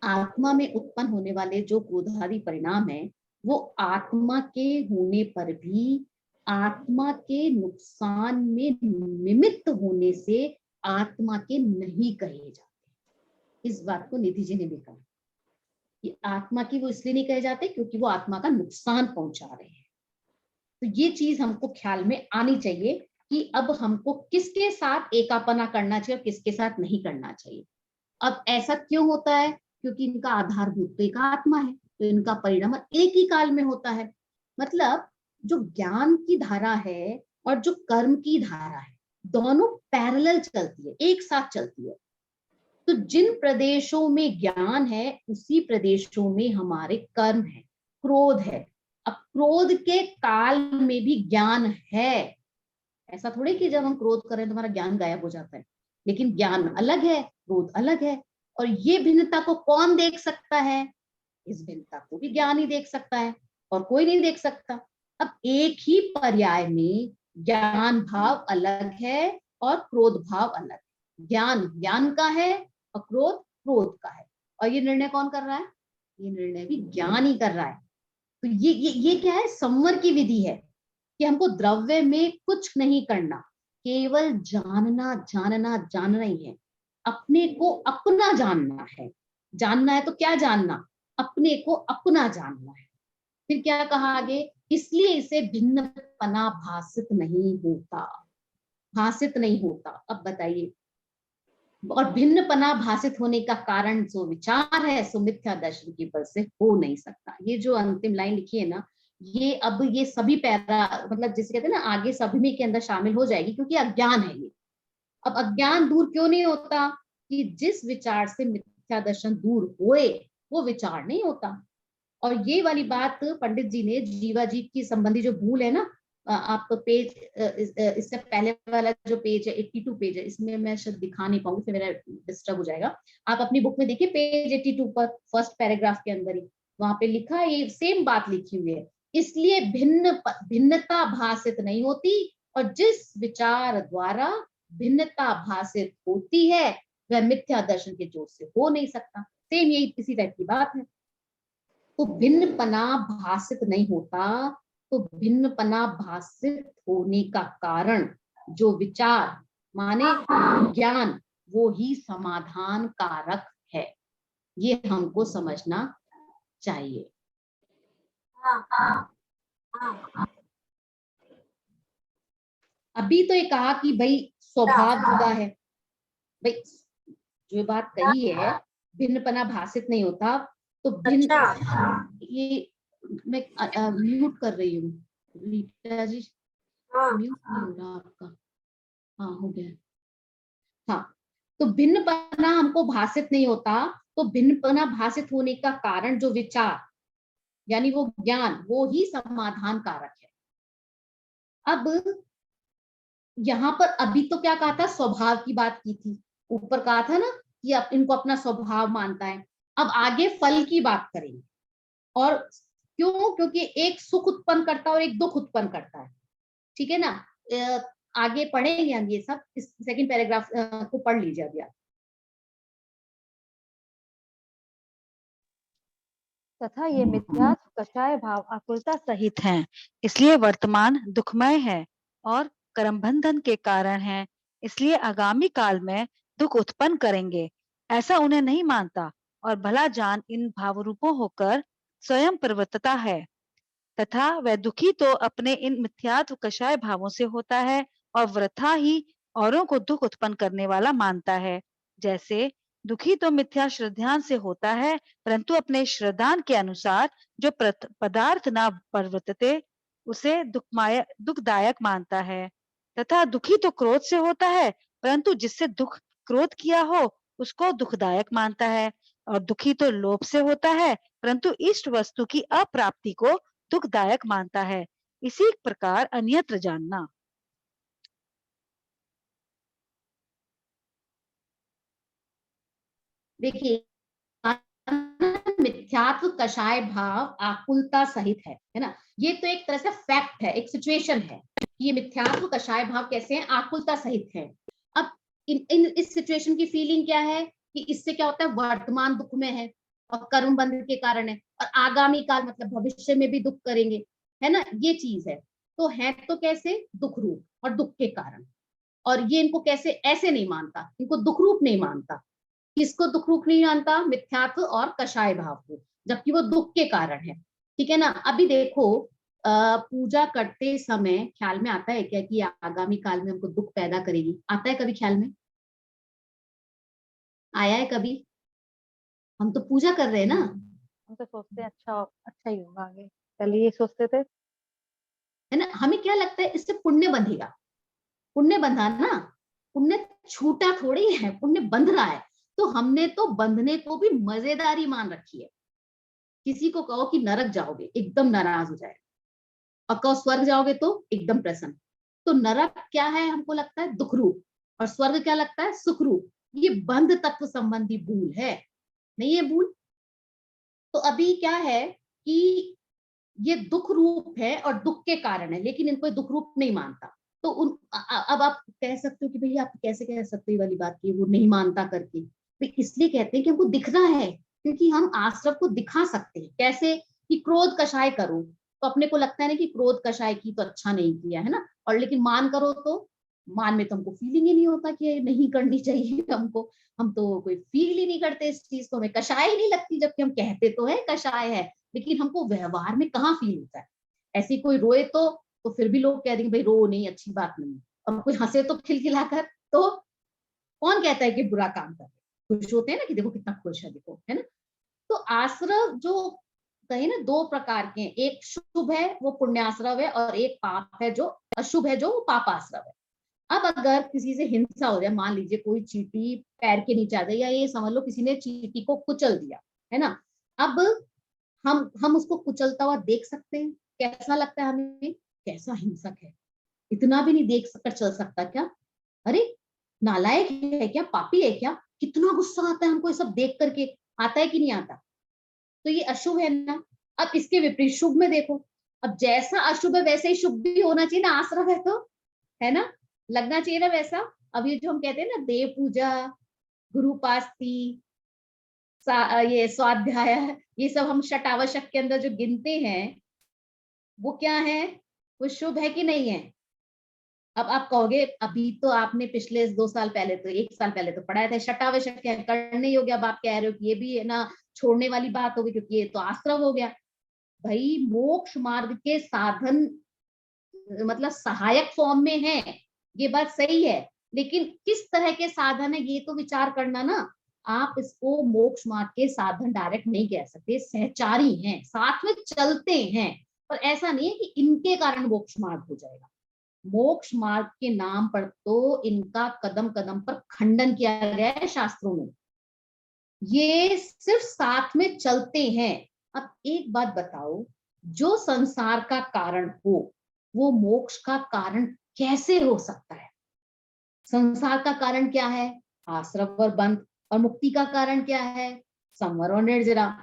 आत्मा में उत्पन्न होने वाले जो क्रोधादि परिणाम है वो आत्मा के होने पर भी आत्मा के नुकसान में निमित्त होने से आत्मा के नहीं कहे जाते। इस बात को निधि जी ने भी कहा कि आत्मा की वो इसलिए नहीं कहे जाते क्योंकि वो आत्मा का नुकसान पहुंचा रहे हैं। तो ये चीज हमको ख्याल में आनी चाहिए कि अब हमको किसके साथ एकापना करना चाहिए और किसके साथ नहीं करना चाहिए। अब ऐसा क्यों होता है? क्योंकि इनका आधारभूत तो एक आत्मा है, तो इनका परिणाम एक ही काल में होता है। मतलब जो ज्ञान की धारा है और जो कर्म की धारा है दोनों पैरेलल चलती है, एक साथ चलती है। तो जिन प्रदेशों में ज्ञान है उसी प्रदेशों में हमारे कर्म है, क्रोध है। अब क्रोध के काल में भी ज्ञान है, ऐसा थोड़ी कि जब हम क्रोध करें तो हमारा ज्ञान गायब हो जाता है। लेकिन ज्ञान अलग है, क्रोध अलग है। और ये भिन्नता को कौन देख सकता है? इस भिन्नता को भी ज्ञान ही देख सकता है और कोई नहीं देख सकता। अब एक ही पर्याय में ज्ञान भाव अलग है और क्रोध भाव अलग है। ज्ञान ज्ञान का है और क्रोध क्रोध का है। और ये निर्णय कौन कर रहा है? ये निर्णय भी ज्ञान ही कर रहा है। तो ये क्या है? संवर की विधि है कि हमको द्रव्य में कुछ नहीं करना, केवल जानना जानना जानना ही है। अपने को अपना जानना है। जानना है तो क्या जानना? अपने को अपना जानना है। फिर क्या कहा आगे? इसलिए इसे भिन्नपना भासित नहीं होता, भासित नहीं होता। अब बताइए, और भिन्नपना भासित होने का कारण जो विचार है सो मिथ्या दर्शन की बल से हो नहीं सकता। ये जो अंतिम लाइन लिखी है ना, ये अब ये सभी पैरा मतलब जिसे कहते हैं ना आगे सभी में के अंदर शामिल हो जाएगी, क्योंकि अज्ञान है ये। अब अज्ञान दूर क्यों नहीं होता? कि जिस विचार से मिथ्या दर्शन दूर होए वो विचार नहीं होता। और ये वाली बात पंडित जी ने जीवाजीव की संबंधी जो भूल है ना, आप पेज इससे पहले वाला जो पेज है 82 पेज है, इसमें मैं शायद दिखा नहीं पाऊंगी फिर मेरा डिस्टर्ब हो जाएगा। आप अपनी बुक में देखिए पेज 82 पर फर्स्ट पैराग्राफ के अंदर ही वहां पे लिखा है, ये सेम बात लिखी हुई है। इसलिए भिन्नता भासित नहीं होती, और जिस विचार द्वारा भिन्नता भासित होती है वह मिथ्या दर्शन के जोर से हो नहीं सकता। सेम यही इसी टाइप की बात है। तो भिन्नपना भासित नहीं होता, तो भिन्नपना भासित होने का कारण जो विचार माने ज्ञान, वो ही समाधान कारक है। ये हमको समझना चाहिए। अभी तो ये कहा कि भाई स्वभाव जुदा है, भाई जो बात कही है भिन्नपना भासित नहीं होता, तो भिन्न ये मैं म्यूट कर रही हूँ रीटा जी, म्यूट नहीं हो रहा आपका। हाँ हो गया। हाँ, तो भिन्नपना हमको भासित नहीं होता, तो भिन्नपना भासित होने का कारण जो विचार यानी वो ज्ञान, वो ही समाधान कारक है। अब यहाँ पर अभी तो क्या कहा था, स्वभाव की बात की थी, ऊपर कहा था ना कि इनको अपना स्वभाव मानता है। अब आगे फल की बात करेंगे, और क्यों, क्योंकि एक सुख उत्पन्न करता है और एक दुख उत्पन्न करता है, ठीक है ना। आगे पढ़ेंगे हम ये सब, इस सेकंड पैराग्राफ को पढ़ लीजिए अभी आप। तथा ये मिथ्यात्व कषाय भाव आकुलता सहित हैं, इसलिए वर्तमान दुखमय है और कर्म बंधन के कारण है, इसलिए आगामी काल में दुख उत्पन्न करेंगे। ऐसा उन्हें नहीं मानता, और भला जान इन भाव रूपों होकर स्वयं प्रवर्तता है। तथा वह दुखी तो अपने इन मिथ्यात्व कषाय भावों से होता है, और वृथा ही औरों को दुख उत्पन्न करने वाला मानता है। जैसे दुखी तो मिथ्या श्रद्धान से होता है, परंतु अपने श्रद्धान के अनुसार जो पदार्थ ना प्रवर्तते उसे दुखदायक मानता है। तथा दुखी तो क्रोध से होता है, परंतु जिससे दुख क्रोध किया हो उसको दुखदायक मानता है। और दुखी तो लोभ से होता है, परंतु इष्ट वस्तु की अप्राप्ति को दुखदायक मानता है। इसी प्रकार अन्यत्र जानना। देखिए, मिथ्यात्व कषाय भाव आकुलता सहित है ना। ये तो एक तरह से फैक्ट है, एक सिचुएशन है कि ये मिथ्यात्व कषाय भाव कैसे हैं, आकुलता सहित है। अब इस सिचुएशन की फीलिंग क्या है कि इससे क्या होता है, वर्तमान दुख में है और कर्म बंध के कारण है, और आगामी काल मतलब भविष्य में भी दुख करेंगे, है ना, ये चीज है। तो है तो कैसे, दुख रूप और दुख के कारण। और ये इनको कैसे ऐसे नहीं मानता, इनको दुख रूप नहीं मानता। किसको दुख रूप नहीं मानता, मिथ्यात्व और कषाय भाव को, जबकि वो दुख के कारण है, ठीक है ना। अभी देखो, पूजा करते समय ख्याल में आता है क्या कि आगामी काल में हमको दुख पैदा करेगी, आता है कभी ख्याल में, आया है कभी? हम तो पूजा कर रहे हैं ना। हम तो सोचते हैं अच्छा ही होगा आगे, पहले ये सोचते थे। है ना, हमें क्या लगता है इससे पुण्य बंधेगा, पुण्य बंधा ना, पुण्य छूटा थोड़ी है, पुण्य बंध रहा है। तो हमने तो बंधने को भी मजेदारी मान रखी है। किसी को कहो कि नरक जाओगे, एकदम नाराज हो जाए, और कहो स्वर्ग जाओगे तो एकदम प्रसन्न। तो नरक क्या है, हमको लगता है दुख रूप, और स्वर्ग क्या लगता है, सुख रूप। ये बंध तत्व संबंधी भूल है, नहीं है भूल। तो अभी क्या है कि ये दुख रूप है और दुख के कारण है, लेकिन इनको दुख रूप नहीं मानता। तो अब आप कह सकते हो कि भैया आप कैसे कह सकते हो ये वाली बात की वो नहीं मानता करके। भाई इसलिए कहते हैं कि हमको दिखना है, क्योंकि हम आश्रव को दिखा सकते हैं। कैसे कि क्रोध कषाय करो तो अपने को लगता है ना कि क्रोध कषाय की तो अच्छा नहीं किया है ना, और लेकिन मान करो तो मान में तो हमको फीलिंग ही नहीं होता कि ये नहीं करनी चाहिए हमको। हम तो कोई फील ही नहीं करते इस चीज को, हमें कषाय ही नहीं लगती, जबकि हम कहते तो है कषाय है, लेकिन हमको व्यवहार में कहाँ फील होता है। ऐसी कोई रोए तो फिर भी लोग कह देंगे भाई रो नहीं, अच्छी बात नहीं। और कोई हंसे तो खिलखिलाकर, तो कौन कहता है कि बुरा काम कर रहे, खुश होते हैं ना कि देखो कितना खुश है, देखो, है ना। तो आश्रव जो कहे ना दो प्रकार के हैं, एक शुभ है वो पुण्याश्रव है, और एक पाप है जो अशुभ है, जो पाप आश्रव है। अब अगर किसी से हिंसा हो जाए, मान लीजिए कोई चींटी पैर के नीचे आ जाए, या ये समझ लो किसी ने चींटी को कुचल दिया, है ना। अब हम उसको कुचलता हुआ देख सकते हैं, कैसा लगता है हमें, कैसा हिंसक है, इतना भी नहीं देख कर चल सकता क्या, अरे नालायक है क्या, पापी है क्या, कितना गुस्सा आता है हमको ये सब देख करके, आता है कि नहीं आता। तो ये अशुभ है ना। अब इसके विपरीत शुभ में देखो, अब जैसा अशुभ है वैसे ही शुभ भी होना चाहिए ना, आश्रव है तो, है ना, लगना चाहिए ना वैसा। अब ये जो हम कहते हैं ना देव पूजा, गुरुपास्ती, ये स्वाध्याय, ये सब हम षट आवश्यक के अंदर जो गिनते हैं, वो क्या है, वो शुभ है कि नहीं है। अब आप कहोगे अभी तो आपने पिछले 2 साल पहले तो 1 साल पहले तो पढ़ाया था शटावशक क्या करने योग्य, अब आप कह रहे हो कि ये भी है ना छोड़ने वाली बात होगी क्योंकि ये तो आश्रव हो गया। भाई मोक्ष मार्ग के साधन मतलब सहायक फॉर्म में है, ये बात सही है, लेकिन किस तरह के साधन है ये तो विचार करना ना। आप इसको मोक्ष मार्ग के साधन डायरेक्ट नहीं कह सकते, सहचारी हैं, साथ में चलते हैं, पर ऐसा नहीं है कि इनके कारण मोक्ष मार्ग हो जाएगा। मोक्ष मार्ग के नाम पर तो इनका कदम कदम पर खंडन किया गया है शास्त्रों में, ये सिर्फ साथ में चलते हैं। अब एक बात बताओ, जो संसार का कारण हो वो मोक्ष का कारण कैसे हो सकता है। संसार का कारण क्या है, आश्रव और बंध, और मुक्ति का कारण क्या है, संवर और निर्जरा।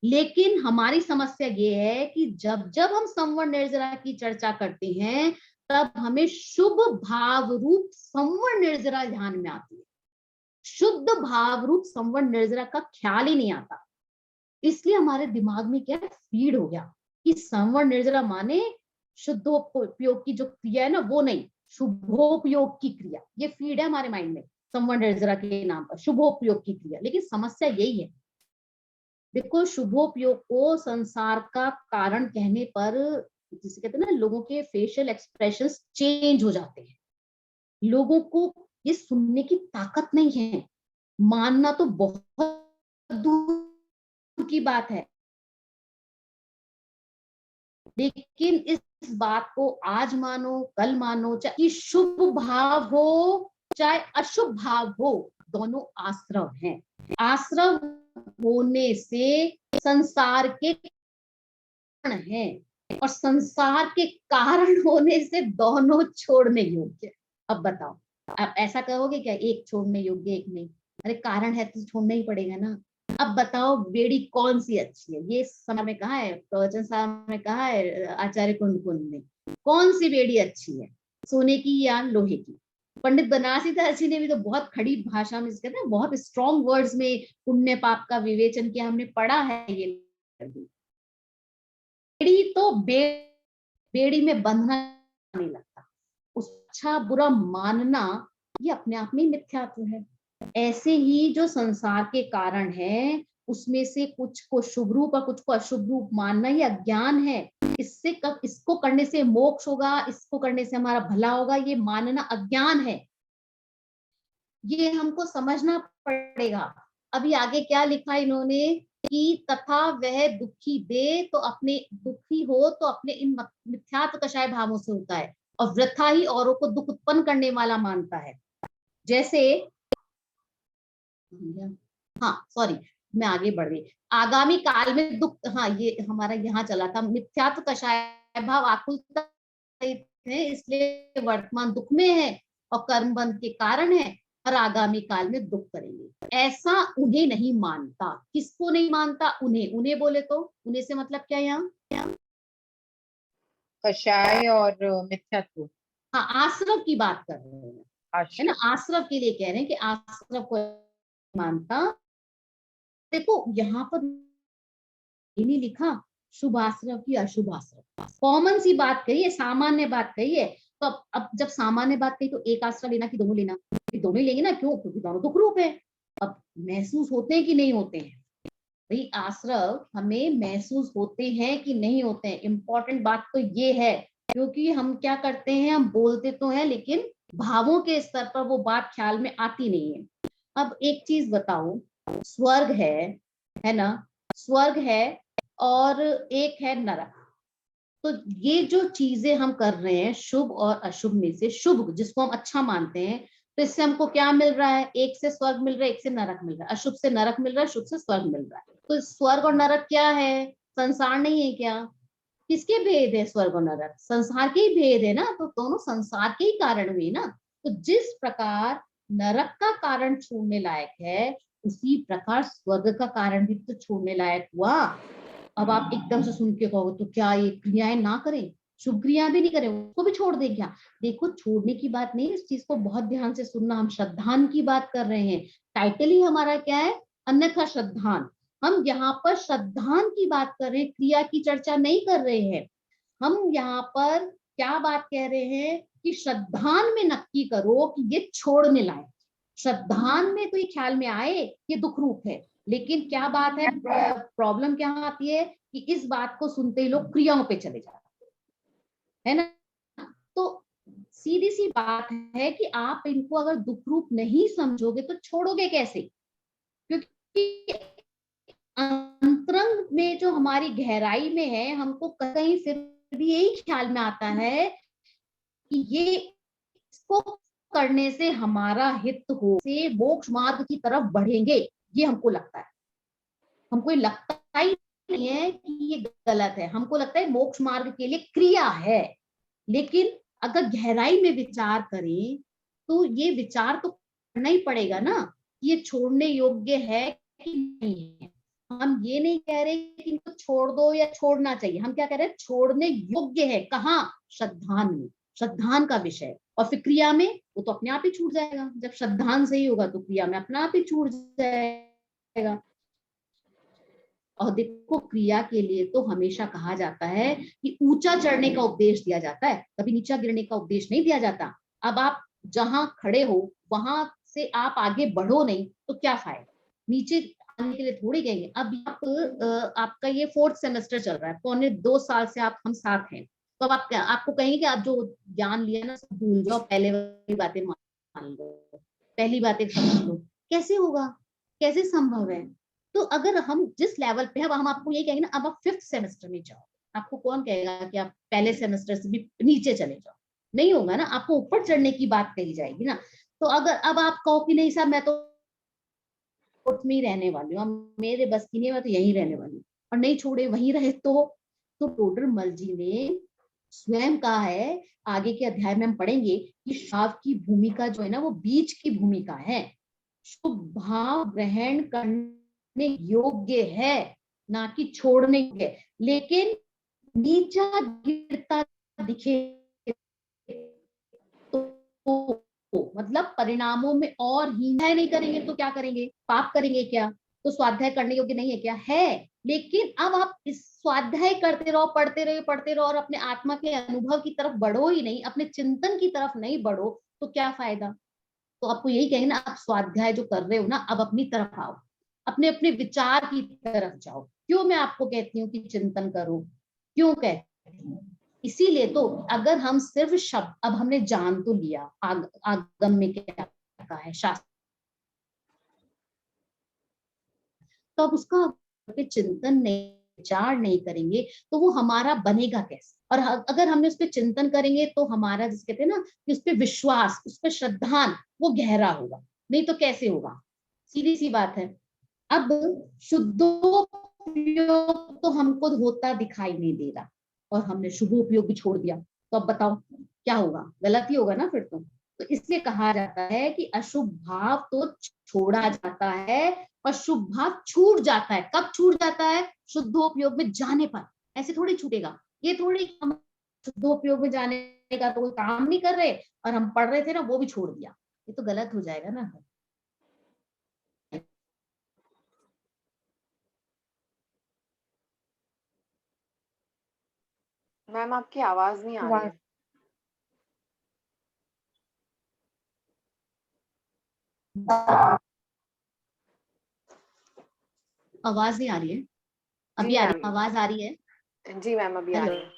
लेकिन हमारी समस्या ये है कि जब जब हम संवर निर्जरा की चर्चा करते हैं तब हमें शुभ भाव रूप संवर निर्जरा ध्यान में आती है, शुद्ध भाव रूप संवर निर्जरा का ख्याल ही नहीं आता। इसलिए हमारे दिमाग में क्या फीड हो गया कि संवर निर्जरा माने शुद्धोपयोग की जो क्रिया है ना वो नहीं, शुभोपयोग की क्रिया, ये फीड है हमारे माइंड में संवर निर्जरा के नाम पर, शुभोपयोग की क्रिया। लेकिन समस्या यही है, देखो शुभोपयोग को संसार का कारण कहने पर जिसे कहते हैं ना लोगों के फेशियल एक्सप्रेशंस चेंज हो जाते हैं, लोगों को ये सुनने की ताकत नहीं है, मानना तो बहुत दूर की बात है। लेकिन इस बात को आज मानो कल मानो, चाहे शुभ भाव हो चाहे अशुभ भाव हो, दोनों आश्रव हैं। आश्रव होने से संसार के कारण है और संसार के कारण होने से दोनों छोड़ने योग्य। अब बताओ, आप ऐसा कहोगे क्या एक छोड़ने योग्य एक नहीं, अरे कारण है तो छोड़ना ही पड़ेगा ना। अब बताओ बेड़ी कौन सी अच्छी है, ये समय में कहा है, प्रवचन साहब में कहा है आचार्य कुंड कुंड ने, कौन सी बेड़ी अच्छी है, सोने की या लोहे की। पंडित बनारसी दास जी ने भी तो बहुत खड़ी भाषा में कहते हैं, बहुत स्ट्रॉन्ग वर्ड्स में पुण्य पाप का विवेचन किया, हमने पढ़ा है ये। बेड़ी तो बेड़ी में बंधना नहीं लगता, उस अच्छा बुरा मानना ये अपने आप में मिथ्यात्व है। ऐसे ही जो संसार के कारण है उसमें से कुछ को शुभ रूप और कुछ को अशुभ रूप मानना ये अज्ञान है। इससे कब इसको करने से मोक्ष होगा, इसको करने से हमारा भला होगा, ये मानना अज्ञान है, ये हमको समझना पड़ेगा। अभी आगे क्या लिखा इन्होंने कि तथा वह दुखी दे तो अपने दुखी हो तो अपने इन मिथ्यात्व कषाय भावों से होता है और वृथा ही औरों को दुख उत्पन्न करने वाला मानता है। जैसे हाँ सॉरी मैं आगे बढ़ गई, आगामी काल में दुख, हाँ ये हमारा यहाँ चला था, मिथ्यात्व कषाय भाव आकुलता है इसलिए वर्तमान दुख में है और कर्म बंध के कारण है और आगामी काल में दुख करेंगे। ऐसा उन्हें नहीं मानता, किसको नहीं मानता, उन्हें, उन्हें बोले तो उन्हें से मतलब क्या यहाँ कषाय और मिथ्यात्व, हाँ आश्रव की बात कर रहे हैं है ना, आश्रव के लिए कह रहे हैं कि आश्रव को मानता। देखो यहाँ पर नहीं लिखा शुभ आश्रव की अशुभ आश्रव, कॉमन सी बात कही है, सामान्य बात कही है। तो अब जब सामान्य बात कही तो एक आश्रय लेना कि दोनों लेना, दोनों ही लेंगे ना, क्यों, क्योंकि दोनों दुख रूप है। अब महसूस होते हैं कि नहीं होते हैं, भाई आश्रव हमें महसूस होते हैं कि नहीं होते हैं, इंपॉर्टेंट बात तो ये है। क्योंकि हम क्या करते हैं, हम बोलते तो हैं लेकिन भावों के स्तर पर वो बात ख्याल में आती नहीं है। अब एक चीज बताओ, स्वर्ग है ना, स्वर्ग है और एक है नरक। तो ये जो चीजें हम कर रहे हैं शुभ और अशुभ में से, शुभ जिसको हम अच्छा मानते हैं तो इससे हमको क्या मिल रहा है, एक से स्वर्ग मिल रहा है, एक से नरक मिल रहा है, अशुभ से नरक मिल रहा है, शुभ से स्वर्ग मिल रहा है। तो स्वर्ग और नरक क्या है, संसार नहीं है क्या, किसके भेद है स्वर्ग और नरक, संसार के ही भेद है ना, तो दोनों संसार के ही कारण हुए ना। तो जिस प्रकार नरक का कारण छोड़ने लायक है उसी प्रकार स्वर्ग का कारण भी तो छोड़ने लायक हुआ। अब आप एकदम से सुन के कहोगे तो क्या ये क्रियाएं ना करें, शुभ क्रिया भी नहीं करें, उसको भी छोड़ दें क्या? देखो छोड़ने की बात नहीं, इस चीज को बहुत ध्यान से सुनना। हम श्रद्धान की बात कर रहे हैं, टाइटल ही हमारा क्या है, अन्यथा श्रद्धान। हम यहाँ पर श्रद्धान की बात कर रहे हैं, क्रिया की चर्चा नहीं कर रहे हैं। हम यहाँ पर क्या बात कह रहे हैं कि श्रद्धान में नक्की करो कि ये छोड़ने लायक। श्रद्धान में तो ये ख्याल में आए ये दुख रूप है, लेकिन क्या बात है, प्रॉब्लम क्या आती है कि इस बात को सुनते ही लोग क्रियाओं पे चले जाते हैं, है ना? तो सीधी सी बात है कि आप इनको अगर दुख रूप नहीं समझोगे तो छोड़ोगे कैसे? क्योंकि अंतरंग में जो हमारी गहराई में है, हमको कहीं फिर भी यही ख्याल में आता है कि ये इसको करने से हमारा हित हो, से मोक्ष मार्ग की तरफ बढ़ेंगे, ये हमको लगता है। हमको ये लगता ही नहीं है कि ये गलत है, हमको लगता है मोक्ष मार्ग के लिए क्रिया है। लेकिन अगर गहराई में विचार करें तो ये विचार तो करना ही पड़ेगा ना, ये छोड़ने योग्य है कि नहीं है। हम ये नहीं कह रहे कि इनको छोड़ दो या छोड़ना चाहिए, हम क्या कह रहे हैं, छोड़ने योग्य है। कहाँ? श्रद्धान में, श्रद्धान का विषय। और फिर क्रिया में वो तो अपने आप ही छूट जाएगा। जब श्रद्धान सही होगा तो क्रिया में अपने आप ही छूट जाएगा। और देखो क्रिया के लिए तो हमेशा कहा जाता है कि ऊंचा चढ़ने का उपदेश दिया जाता है, कभी नीचा गिरने का उपदेश नहीं दिया जाता। अब आप जहां खड़े हो वहां से आप आगे बढ़ो नहीं तो क्या फायदा, नीचे आने के लिए थोड़ी गए। अब आपका ये 4th सेमेस्टर चल रहा है, 1.25 साल से आप हम साथ हैं, तो अब आप आपको कहेंगे कि आप जो ज्ञान लिया ना सब भूल जाओ, पहले वाली बातें मान लो, पहली बातें समझ लो। कैसे होगा, कैसे संभव है? तो अगर हम जिस लेवल पे है, अब हम आपको ये कहेंगे ना अब आप 5th सेमेस्टर में जाओ, आपको कौन कहेगा कि आप पहले सेमेस्टर से भी नीचे चले जाओ? नहीं होगा ना, आपको ऊपर चढ़ने की बात कही जाएगी ना। तो अगर अब आप कहो कि नहीं साहब मैं तो में ही रहने वाली हूँ, मेरे बस की नहीं, मैं तो यहीं रहने वाली हूँ, और नहीं छोड़े वहीं रहे तो टोडरमल जी ने स्वयं कहा है, आगे के अध्याय में हम पढ़ेंगे कि श्राव की भूमिका जो है ना वो बीज की भूमिका है, शुभ भाव ग्रहण करने योग्य है ना कि छोड़ने योग्य। लेकिन नीचा गिरता दिखे तो मतलब परिणामों में और हीनता नहीं करेंगे तो क्या करेंगे, पाप करेंगे क्या? तो स्वाध्याय करने योग्य नहीं है क्या? है। लेकिन अब आप इस स्वाध्याय करते रहो, पढ़ते रहो और अपने आत्मा के अनुभव की तरफ बढ़ो ही नहीं, अपने चिंतन की तरफ नहीं बढ़ो, तो क्या फायदा? तो आपको यही कहेंगे ना, आप स्वाध्याय जो कर रहे हो ना, अब अपनी तरफ आओ, अपने अपने विचार की तरफ जाओ। क्यों मैं आपको कहती हूँ कि चिंतन करो, क्यों कहती हूँ? इसीलिए तो अगर हम सिर्फ शब्द, अब हमने जान तो लिया आगम में क्या कहा है शास्त्र, तो अब उसका चिंतन नहीं, विचार नहीं करेंगे तो वो हमारा बनेगा कैसे? और अगर हमने उस पर चिंतन करेंगे तो हमारा जिस कहते हैं ना कि उस पर विश्वास, उस पर श्रद्धान वो गहरा होगा, नहीं तो कैसे होगा? सीधी सी बात है। अब शुद्धोपयोग तो हमको होता दिखाई नहीं दे रहा और हमने शुभोपयोग भी छोड़ दिया, तो अब बताओ क्या होगा? गलत ही होगा ना फिर तो इसलिए कहा जाता है कि अशुभ भाव तो छोड़ा जाता है और शुभ भाव छूट जाता है। कब छूट जाता है? शुद्धोपयोग में जाने पर। ऐसे थोड़ी छूटेगा, ये थोड़ी हम शुद्धोपयोग में जाने का तो कोई काम नहीं कर रहे और हम पढ़ रहे थे ना वो भी छोड़ दिया, ये तो गलत हो जाएगा ना। मैम आपकी आवाज नहीं आ रही है। आवाज नहीं आ रही है? अभी आ रही, आवाज आ रही है? जी मैम अभी आ रही है।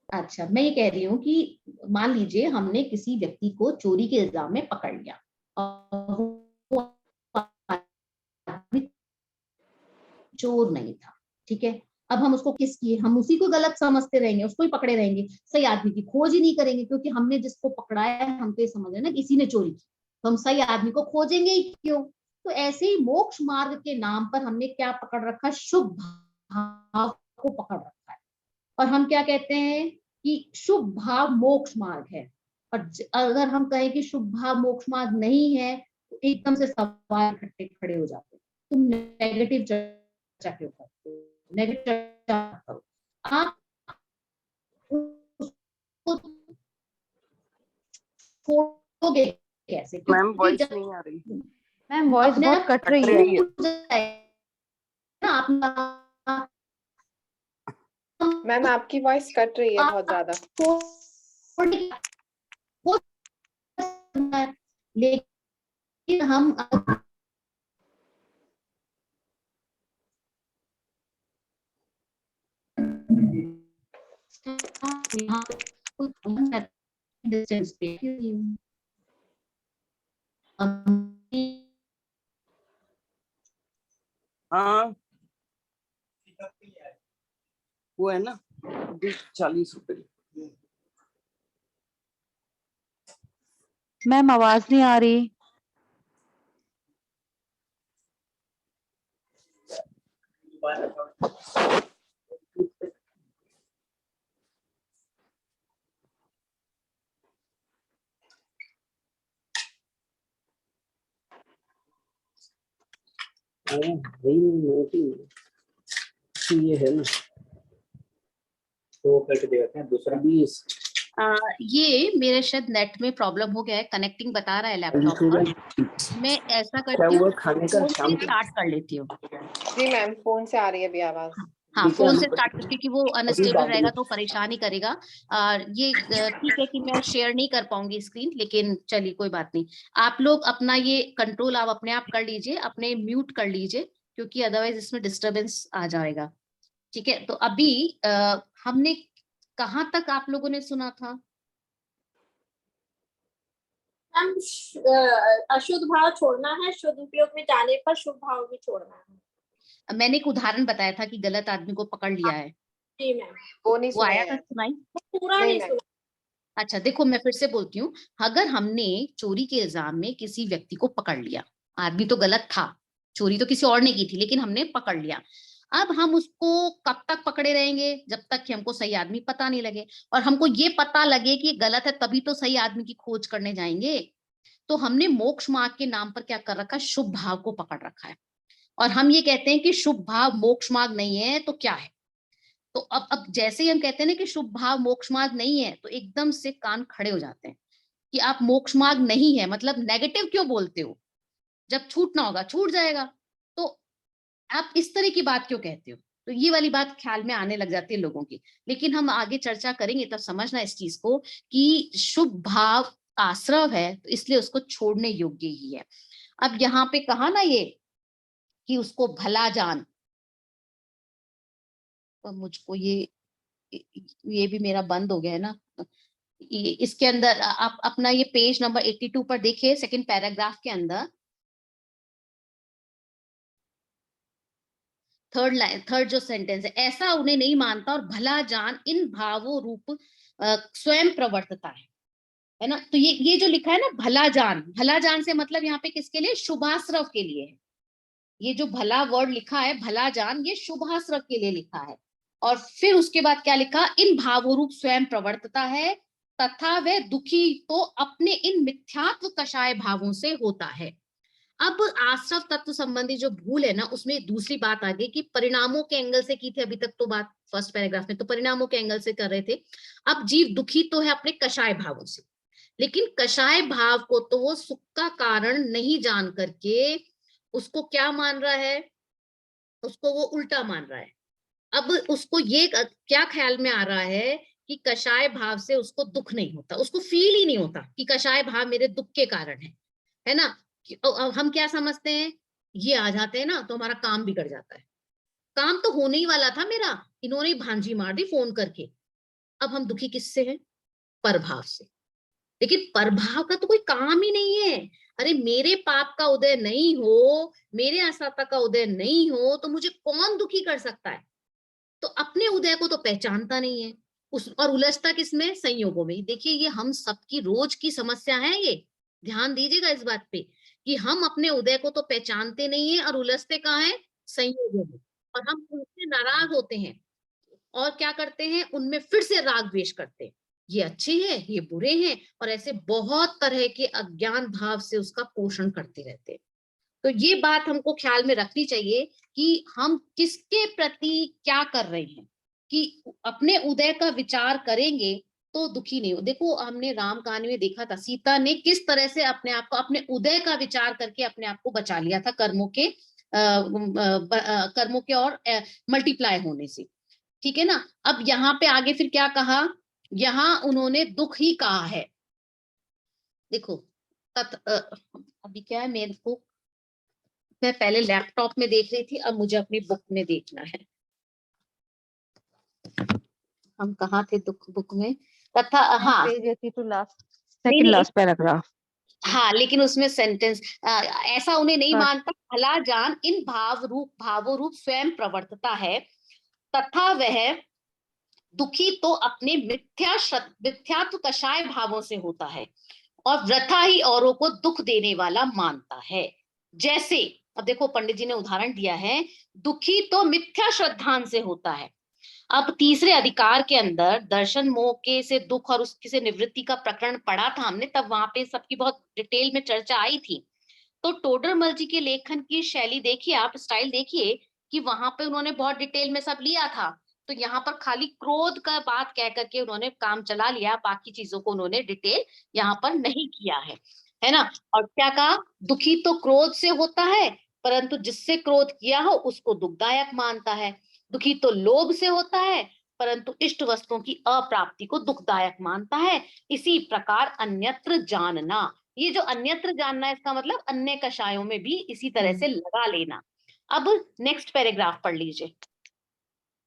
अच्छा, मैं ये कह रही हूँ कि मान लीजिए हमने किसी व्यक्ति को चोरी के इल्जाम में पकड़ लिया और वो चोर नहीं था, ठीक है। अब हम उसको किस किए, हम उसी को गलत समझते रहेंगे, उसको ही पकड़े रहेंगे, सही आदमी की खोज ही नहीं करेंगे, क्योंकि हमने जिसको पकड़ाया है हम तो ये समझ रहे हैं ना किसी ने चोरी की, तो हम सही आदमी को खोजेंगे ही क्यों? तो ऐसे ही मोक्ष मार्ग के नाम पर हमने क्या पकड़ रखा? शुभ भाव को पकड़ रखा है। और हम क्या कहते हैं कि शुभ भाव मोक्ष मार्ग है। और अगर हम कहें कि शुभ भाव मोक्ष मार्ग नहीं है तो एकदम से सवाल इकट्ठे खड़े हो जाते हैं, तुम नेगेटिव चर्चा क्यों करते हो, नेगेटिव चर्चा करो। आप उसको छोड़ोगे कैसे? मैम क्योंकि वॉइस जब नहीं आ रही। मैम वॉइस अपने बहुत आप कट रही कट है। रही है। छूट जाएगा ना, आप मैम आपकी वॉइस कट रही है बहुत ज्यादा। छोड़ने का हो सकता है, लेकिन हम यहाँ डिस्टेंस पे हाँ वो है ना 40 रुपए। मैम आवाज नहीं आ रही। ये है ना तो कट गया था दूसरा 20। ये मेरे शायद नेट में प्रॉब्लम हो गया है, कनेक्टिंग बता रहा है लैपटॉप पर। मैं ऐसा क्या करती हुआ हूँ, खाने का फोन शाम से को? स्टार्ट कर लेती हूँ। जी मैम फोन से आ रही है अभी आवाज। हाँ, ठीक है, फोन हम से स्टार्ट कर, क्योंकि वो अभी अनस्टेबल डाल रहेगा देंगे। तो परेशान ही करेगा। ये ठीक है कि मैं शेयर नहीं कर पाऊंगी स्क्रीन, लेकिन चलिए कोई बात नहीं। आप लोग अपना ये कंट्रोल आप अपने आप कर लीजिए, अपने म्यूट कर लीजिए, क्योंकि अदरवाइज इसमें डिस्टरबेंस आ जाएगा। ठीक है, तो अभी हमने कहाँ तक आप लोगों ने सुना था? मैम अशुद्ध भाव छोड़ना है, शुद्ध उपयोग में जाने पर शुभ भाव भी छोड़ना है। मैंने एक उदाहरण बताया था कि गलत आदमी को पकड़ लिया है, जी मैम। वो नहीं वो आया था, सुना सुनाई? पूरा नहीं नहीं मैम। सुना। अच्छा देखो, मैं फिर से बोलती हूँ। अगर हमने चोरी के इल्जाम में किसी व्यक्ति को पकड़ लिया, आदमी तो गलत था, चोरी तो किसी और ने की थी, लेकिन हमने पकड़ लिया। अब हम उसको कब तक पकड़े रहेंगे? जब तक कि हमको सही आदमी पता नहीं लगे, और हमको ये पता लगे कि गलत है, तभी तो सही आदमी की खोज करने जाएंगे। तो हमने मोक्ष मार्ग के नाम पर क्या कर रखा है? शुभ भाव को पकड़ रखा है। और हम ये कहते हैं कि शुभ भाव मोक्ष मार्ग नहीं है, तो क्या है? तो अब जैसे ही हम कहते हैं ना कि शुभ भाव मोक्ष मार्ग नहीं है, तो एकदम से कान खड़े हो जाते हैं कि आप मोक्ष मार्ग नहीं है मतलब नेगेटिव क्यों बोलते हो? जब छूटना होगा छूट जाएगा, तो आप इस तरह की बात क्यों कहते हो? तो ये वाली बात ख्याल में आने लग जाती है लोगों की। लेकिन हम आगे चर्चा करेंगे तब समझना इस चीज को कि शुभ भाव आश्रव है, तो इसलिए उसको छोड़ने योग्य ही है। अब यहाँ पे कहा ना ये कि उसको भला जान, तो मुझको ये भी मेरा बंद हो गया है ना। इसके अंदर आप अपना ये पेज नंबर 82 पर देखिए, सेकंड पैराग्राफ के अंदर थर्ड लाइन, थर्ड जो सेंटेंस है, ऐसा उन्हें नहीं मानता और भला जान इन भावों रूप स्वयं प्रवर्तता है ना। तो ये जो लिखा है ना भला जान, भला जान से मतलब यहाँ पे किसके लिए? शुभाश्रव के लिए है। ये जो भला वर्ड लिखा है भला जान, ये शुभाश्रव के लिए लिखा है। और फिर उसके बाद क्या लिखा? इन भावों रूप स्वयं प्रवर्तता है, तथा वह दुखी तो अपने इन मिथ्यात्व कषाय भावों से होता है। अब आश्रव तत्व संबंधी जो भूल है ना, उसमें दूसरी बात आ गई कि परिणामों के एंगल से की थी अभी तक तो बात, फर्स्ट पैराग्राफ में तो परिणामों के एंगल से कर रहे थे। अब जीव दुखी तो है अपने कषाय भावों से, लेकिन कषाय भाव को तो वो सुख का कारण नहीं जान करके उसको क्या मान रहा है? उसको वो उल्टा मान रहा है। अब उसको ये क्या ख्याल में आ रहा है कि कषाय भाव से उसको दुख नहीं होता, उसको फील ही नहीं होता कि कषाय भाव मेरे दुख के कारण है ना। हम क्या समझते हैं? ये आ जाते हैं ना तो हमारा काम बिगड़ जाता है। काम तो होने ही वाला था मेरा, इन्होंने भांजी मार दी फोन करके। अब हम दुखी किससे हैं? परभाव से। लेकिन परभाव का तो कोई काम ही नहीं है। अरे मेरे पाप का उदय नहीं हो, मेरे असत्ता का उदय नहीं हो, तो मुझे कौन दुखी कर सकता है? तो अपने उदय को तो पहचानता नहीं है उस, और उलझता किसमें? संयोगों में। देखिए ये हम सबकी रोज की समस्या है, ये ध्यान दीजिएगा इस बात पे कि हम अपने उदय को तो पहचानते नहीं है और उलझते कहाँ है? संयोगों में। और हम उनसे नाराज होते हैं और क्या करते हैं? उनमें फिर से राग द्वेष करते हैं। ये अच्छे हैं, ये बुरे हैं, और ऐसे बहुत तरह के अज्ञान भाव से उसका पोषण करते रहते हैं। तो ये बात हमको ख्याल में रखनी चाहिए कि हम किसके प्रति क्या कर रहे हैं, कि अपने उदय का विचार करेंगे तो दुखी नहीं हो। देखो हमने राम कहानी में देखा था, सीता ने किस तरह से अपने आप को, अपने उदय का विचार करके अपने आप को बचा लिया था कर्मों के और मल्टीप्लाई होने से। ठीक है ना। अब यहाँ पे आगे फिर क्या कहा, यहाँ उन्होंने दुख ही कहा है। देखो अभी क्या है, मेरे को, मैं पहले लैपटॉप में देख रही थी, अब मुझे अपनी बुक में देखना है। हम कहाँ थे दुख बुक में, तथा हाँ पेज 82 लास्ट, सेकंड नहीं, लास्ट पैराग्राफ। हाँ लेकिन उसमें सेंटेंस ऐसा उन्हें नहीं हाँ। मानता, भला जान इन भावों रूप स्वयं प्रवर्तता है, तथा वह दुखी तो अपने मिथ्यात्व कषाय भावों से होता है, और वृथा ही औरों को दुख देने वाला मानता है। जैसे अब देखो पंडित जी ने उदाहरण दिया है, दुखी तो मिथ्या श्रद्धान से होता है। अब तीसरे अधिकार के अंदर दर्शन मोह के से दुख और उसकी से निवृत्ति का प्रकरण पढ़ा था हमने, तब वहां पे सबकी बहुत डिटेल में चर्चा आई थी। तो टोडरमल जी के लेखन की शैली देखिए, आप स्टाइल देखिए कि वहां पे उन्होंने बहुत डिटेल में सब लिया था। तो यहाँ पर खाली क्रोध का बात कह करके उन्होंने काम चला लिया, बाकी चीजों को उन्होंने डिटेल यहाँ पर नहीं किया है ना। और क्या कहा, दुखी तो क्रोध से होता है, परंतु जिससे क्रोध किया हो उसको दुखदायक मानता है। दुखी तो लोभ से होता है, परंतु इष्ट वस्तुओं की अप्राप्ति को दुखदायक मानता है। इसी प्रकार अन्यत्र जानना, ये जो अन्यत्र जानना है इसका मतलब अन्य कषायों में भी इसी तरह से लगा लेना। अब नेक्स्ट पैराग्राफ पढ़ लीजिए।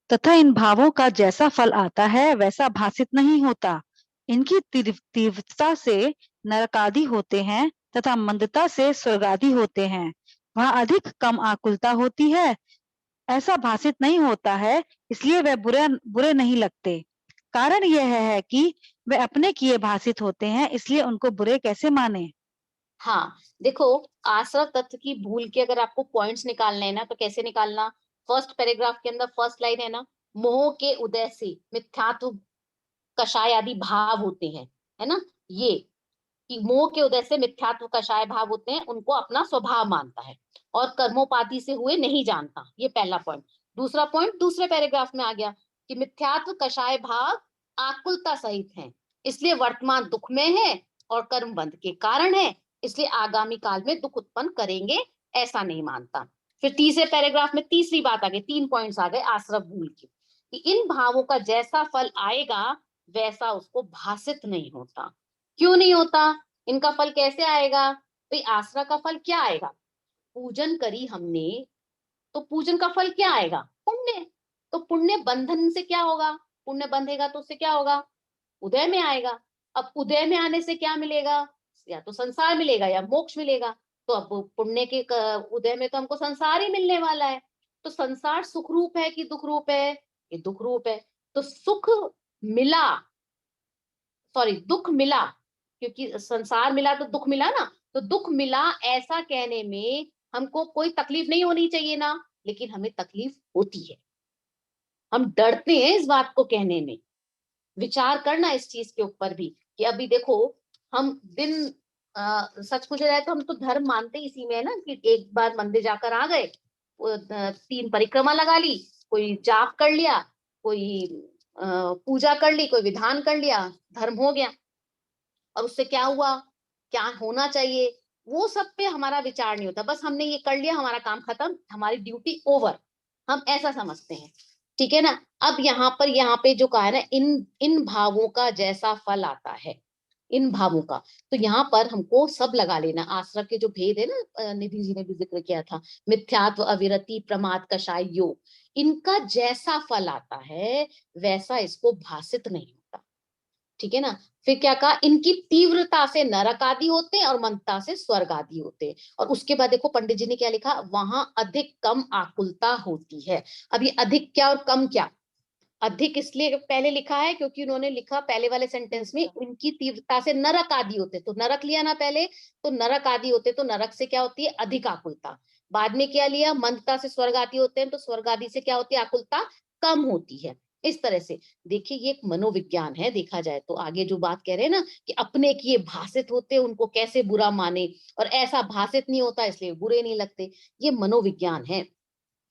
तथा इन भावों का जैसा फल आता है वैसा भासित नहीं होता। इनकी तीव्रता से नरकादि होते हैं तथा मंदता से स्वर्गादि होते हैं। वहाँ अधिक कम आकुलता होती है, ऐसा भासित नहीं होता है, इसलिए वह बुरे नहीं लगते। कारण यह है कि वे अपने किए भासित होते हैं, इसलिए उनको बुरे कैसे माने। हाँ देखो, आश्रव तत्व की भूल के अगर आपको पॉइंट्स निकालने हैं ना, तो कैसे निकालना, फर्स्ट पैराग्राफ के अंदर फर्स्ट लाइन है ना, मोह के उदय से मिथ्यात्व कषाय आदि भाव होते हैं, है ना। ये कि मोह के उदय से मिथ्यात्व कषाय भाव होते हैं, उनको अपना स्वभाव मानता है और कर्मोपाधि से हुए नहीं जानता। ये पहला पॉइंट। दूसरा पॉइंट दूसरे पैराग्राफ में आ गया कि मिथ्यात्व कषाय भाव आकुलता सहित हैं, इसलिए वर्तमान दुख में है और कर्म बंध के कारण है, इसलिए आगामी काल में दुख उत्पन्न करेंगे, ऐसा नहीं मानता। फिर तीसरे पैराग्राफ में तीसरी बात आ गई, 3 पॉइंट्स आ गए आश्रव भूल की, कि इन भावों का जैसा फल आएगा वैसा उसको भासित नहीं होता। क्यों नहीं होता, इनका फल कैसे आएगा भाई, आश्रय का फल क्या आएगा, पूजन करी हमने तो पूजन का फल क्या आएगा, पुण्य। तो पुण्य बंधन से क्या होगा, पुण्य बंधेगा तो उससे क्या होगा, उदय में आएगा। अब उदय में आने से क्या मिलेगा, या तो संसार मिलेगा या मोक्ष मिलेगा। तो अब पुण्य के उदय में तो हमको संसार ही मिलने वाला है। तो संसार सुख रूप है कि दुख रूप है, ये दुख रूप है। तो सुख मिला, सॉरी दुख मिला, क्योंकि संसार मिला तो दुख मिला ना, तो दुख मिला ऐसा कहने में हमको कोई तकलीफ नहीं होनी चाहिए ना, लेकिन हमें तकलीफ होती है, हम डरते हैं इस बात को कहने में। विचार करना इस चीज के ऊपर भी कि अभी देखो हम सच पूछा जाए तो हम तो धर्म मानते इसी में है ना, कि एक बार मंदिर जाकर आ गए, 3 परिक्रमा लगा ली, कोई जाप कर लिया, कोई पूजा कर ली, कोई विधान कर लिया, धर्म हो गया। और उससे क्या हुआ, क्या होना चाहिए, वो सब पे हमारा विचार नहीं होता, बस हमने ये कर लिया, हमारा काम खत्म, हमारी ड्यूटी ओवर, हम ऐसा समझते हैं। ठीक है ना। अब यहाँ पे जो कहा है ना, इन इन भावों का जैसा फल आता है, इन भावों का, तो यहाँ पर हमको सब लगा लेना। आश्रय के जो भेद है ना, निधि जी ने भी जिक्र किया था, मिथ्यात्व, अविरति, प्रमाद, कषाय, योग, इनका जैसा फल आता है वैसा इसको भासित नहीं होता। ठीक है ना। फिर क्या कहा, इनकी तीव्रता से नरक आदि होते हैं और मंदता से स्वर्ग आदि होते हैं। और उसके बाद देखो पंडित जी ने क्या लिखा, वहां अधिक कम आकुलता होती है। अब ये अधिक क्या और कम क्या, अधिक इसलिए पहले लिखा है क्योंकि उन्होंने लिखा पहले वाले सेंटेंस में, इनकी तीव्रता से नरक आदि होते, तो नरक लिया ना पहले, तो नरक आदि होते, तो नरक से क्या होती है, अधिक आकुलता। बाद में क्या लिया, मंदता से स्वर्ग आदि होते हैं, तो स्वर्ग आदि से क्या होती है, आकुलता कम होती है। इस तरह से देखिए, ये एक मनोविज्ञान है देखा जाए तो। आगे जो बात कह रहे हैं ना कि अपने किए भाषित होते उनको कैसे बुरा माने, और ऐसा भाषित नहीं होता इसलिए बुरे नहीं लगते, ये मनोविज्ञान है।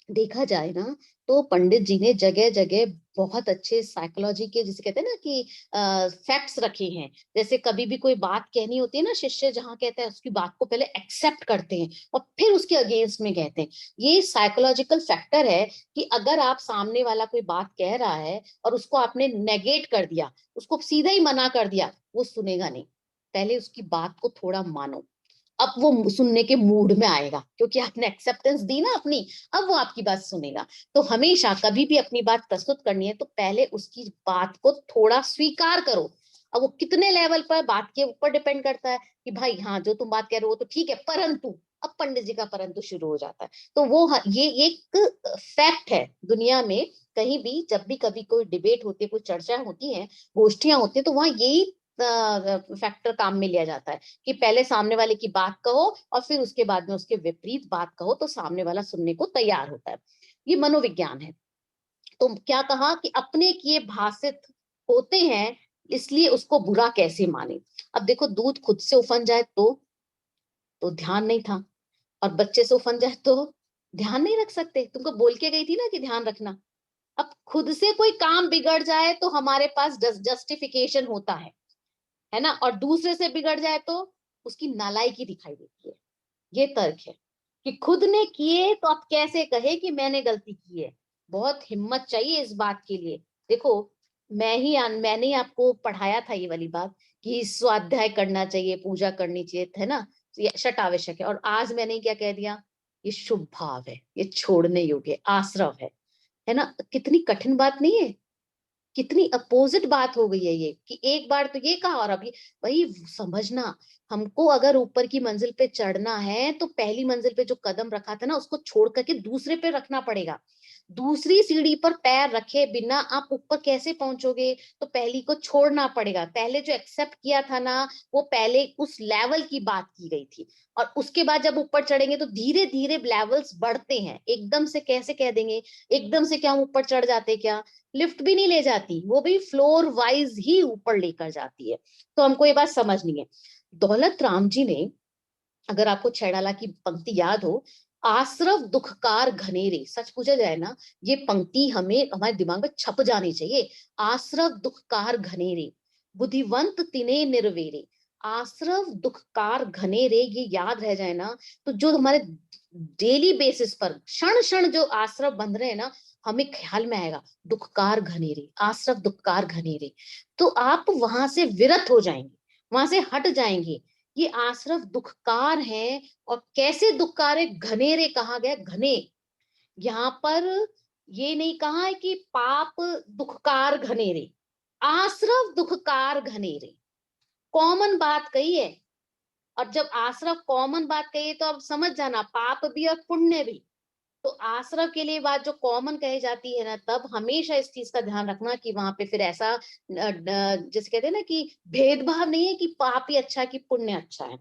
देखा जाए ना तो पंडित जी ने जगह जगह बहुत अच्छे साइकोलॉजी के, जिसे कहते हैं ना कि फैक्ट्स रखे हैं। जैसे कभी भी कोई बात कहनी होती है ना, शिष्य जहाँ कहता है उसकी बात को पहले एक्सेप्ट करते हैं और फिर उसके अगेंस्ट में कहते हैं। ये साइकोलॉजिकल फैक्टर है कि अगर आप सामने वाला कोई बात कह रहा है और उसको आपने नेगेट कर दिया, उसको सीधा ही मना कर दिया, वो सुनेगा नहीं। पहले उसकी बात को थोड़ा मानो, अब वो सुनने के मूड में आएगा क्योंकि आपने एक्सेप्टेंस दी ना अपनी, अब वो आपकी बात सुनेगा। तो हमेशा कभी भी अपनी बात प्रस्तुत करनी है तो पहले उसकी बात को थोड़ा स्वीकार करो। अब वो कितने लेवल पर, बात के ऊपर डिपेंड करता है कि भाई हाँ जो तुम बात कह रहे हो तो ठीक है, परंतु, अब पंडित जी का परंतु शुरू हो जाता है। तो वो ये एक फैक्ट है दुनिया में। कहीं भी जब भी कभी कोई डिबेट होती है, कोई चर्चा होती है, गोष्ठियां होती है, तो वहां यही फैक्टर काम में लिया जाता है कि पहले सामने वाले की बात कहो और फिर उसके बाद में उसके विपरीत बात कहो, तो सामने वाला सुनने को तैयार होता है। ये मनोविज्ञान है। तो क्या कहा कि अपने किए भाषित होते हैं, इसलिए उसको बुरा कैसे माने। अब देखो, दूध खुद से उफन जाए तो ध्यान नहीं था, और बच्चे से उफन जाए तो ध्यान नहीं रख सकते। तुमको बोल के गई थी ना कि ध्यान रखना। अब खुद से कोई काम बिगड़ जाए तो हमारे पास जस्टिफिकेशन होता है ना, और दूसरे से बिगड़ जाए तो उसकी नालायकी दिखाई देती है। ये तर्क है कि खुद ने किए तो अब कैसे कहे कि मैंने गलती की है। बहुत हिम्मत चाहिए इस बात के लिए। देखो, मैंने ही आपको पढ़ाया था ये वाली बात कि स्वाध्याय करना चाहिए, पूजा करनी चाहिए, है ना, ये शट आवश्यक है। और आज मैंने क्या कह दिया, ये शुभ भाव है, ये छोड़ने योग्य आश्रव है ना। कितनी कठिन बात नहीं है, कितनी अपोजिट बात हो गई है ये, कि एक बार तो ये कहा और अभी वही समझना। हमको अगर ऊपर की मंजिल पे चढ़ना है तो पहली मंजिल पे जो कदम रखा था ना, उसको छोड़ करके दूसरे पे रखना पड़ेगा। दूसरी सीढ़ी पर पैर रखे बिना आप ऊपर कैसे पहुंचोगे। तो पहली को छोड़ना पड़ेगा। पहले जो एक्सेप्ट किया था ना, वो पहले उस लेवल की बात की गई थी, और उसके बाद जब ऊपर चढ़ेंगे तो धीरे धीरे लेवल्स बढ़ते हैं। एकदम से कैसे कह देंगे, एकदम से क्या हम ऊपर चढ़ जाते, क्या लिफ्ट भी नहीं ले जाती, वो भी फ्लोर वाइज ही ऊपर लेकर जाती है। तो हमको ये बात समझनी है। दौलत राम जी ने, अगर आपको छैडाला की पंक्ति याद हो, आश्रव दुखकार घनेरे, सच पूछा जाए ना, ये पंक्ति हमें हमारे दिमाग में छप जानी चाहिए। आश्रव दुखकार घनेरे, बुद्धिवंत तिने निर्वेरे। आश्रव दुखकार घनेरे, ये याद रह जाए ना, तो जो हमारे डेली बेसिस पर क्षण क्षण जो आश्रव बंध रहे हैं ना, हमें ख्याल में आएगा दुखकार घनेरे, आश्रव दुखकार घनेरे। तो आप वहां से विरत हो जाएंगे, वहां से हट जाएंगे। ये आश्रव दुखकार है। और कैसे दुखकार है, घनेरे कहा गया, घने। यहाँ पर ये नहीं कहा है कि पाप दुखकार घनेरे, आश्रव दुखकार घनेरे, कॉमन बात कही है। और जब आश्रव कॉमन बात कही है तो अब समझ जाना, पाप भी और पुण्य भी। तो आश्रव के लिए बात जो कॉमन कही जाती है ना, तब हमेशा इस चीज का ध्यान रखना कि वहां पे फिर ऐसा जैसे कहते हैं ना कि भेदभाव नहीं है कि पाप ही अच्छा है कि पुण्य अच्छा है।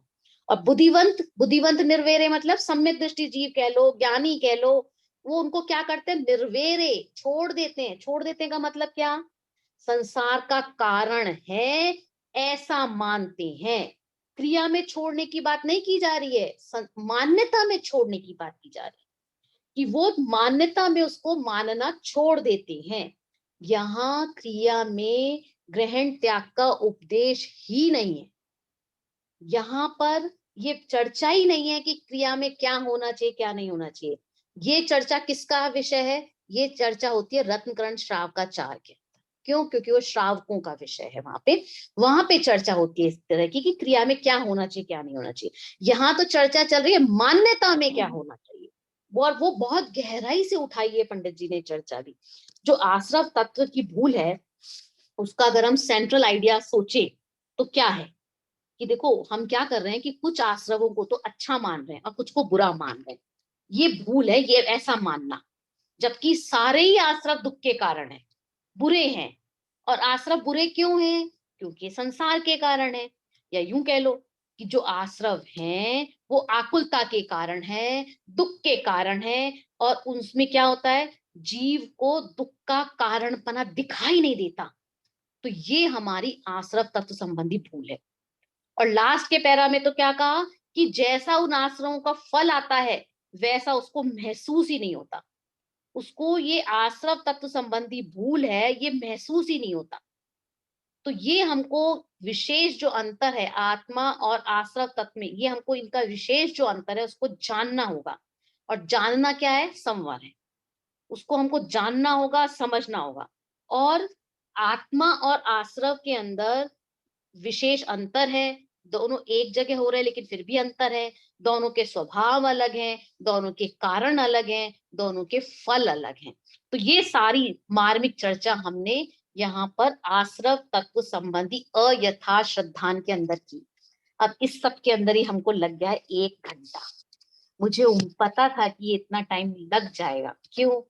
और बुद्धिवंत, बुद्धिवंत निर्वेरे मतलब सम्यक दृष्टि जीव कह लो, ज्ञानी कह लो, वो उनको क्या करते हैं, निर्वेरे, छोड़ देते हैं। छोड़ देते हैं का मतलब क्या, संसार का कारण है ऐसा मानते हैं। क्रिया में छोड़ने की बात नहीं की जा रही है, मान्यता में छोड़ने की बात की जा रही है, कि वो मान्यता में उसको मानना छोड़ देते हैं। यहाँ क्रिया में ग्रहण त्याग का उपदेश ही नहीं है। यहाँ पर ये चर्चा ही नहीं है कि क्रिया में क्या होना चाहिए क्या नहीं होना चाहिए। ये चर्चा किसका विषय है, ये चर्चा होती है रत्नकरण श्रावकाचार्य के। क्यों, क्योंकि वो श्रावकों का विषय है। वहां पे चर्चा होती है इस तरह की कि क्रिया में क्या होना चाहिए क्या नहीं होना चाहिए। यहाँ तो चर्चा चल रही है मान्यता में क्या होना चाहिए, और वो बहुत गहराई से उठाई है पंडित जी ने चर्चा भी। जो आश्रव तत्व की भूल है, उसका अगर हम सेंट्रल आइडिया सोचे तो क्या है कि देखो, हम क्या कर रहे हैं कि कुछ आश्रवों को तो अच्छा मान रहे हैं और कुछ को बुरा मान रहे हैं। ये भूल है, ये ऐसा मानना, जबकि सारे ही आश्रव दुख के कारण है, बुरे हैं। और आश्रव बुरे क्यों हैं, क्योंकि संसार के कारण है। या यूं कह लो कि जो आश्रव हैं वो आकुलता के कारण है, दुख के कारण है। और उसमें क्या होता है, जीव को दुख का कारणपना दिखाई नहीं देता, तो ये हमारी आश्रव तत्व संबंधी भूल है। और लास्ट के पैरा में तो क्या कहा कि जैसा उन आश्रमों का फल आता है वैसा उसको महसूस ही नहीं होता, उसको ये आश्रव तत्व संबंधी भूल है, ये महसूस ही नहीं होता। तो ये हमको विशेष जो अंतर है आत्मा और आश्रव तत्व में, ये हमको इनका विशेष जो अंतर है उसको जानना होगा। और जानना क्या है? संवर है, उसको हमको जानना होगा, समझना होगा। और आत्मा और आश्रव के अंदर विशेष अंतर है, दोनों एक जगह हो रहे हैं लेकिन फिर भी अंतर है, दोनों के स्वभाव अलग हैं, दोनों के कारण अलग हैं, दोनों के फल अलग हैं। तो ये सारी मार्मिक चर्चा हमने यहाँ पर आश्रव तत्व संबंधी अयथा श्रद्धान के अंदर की। अब इस सब के अंदर ही हमको लग गया है 1 घंटा। मुझे पता था कि ये इतना टाइम लग जाएगा। क्यों?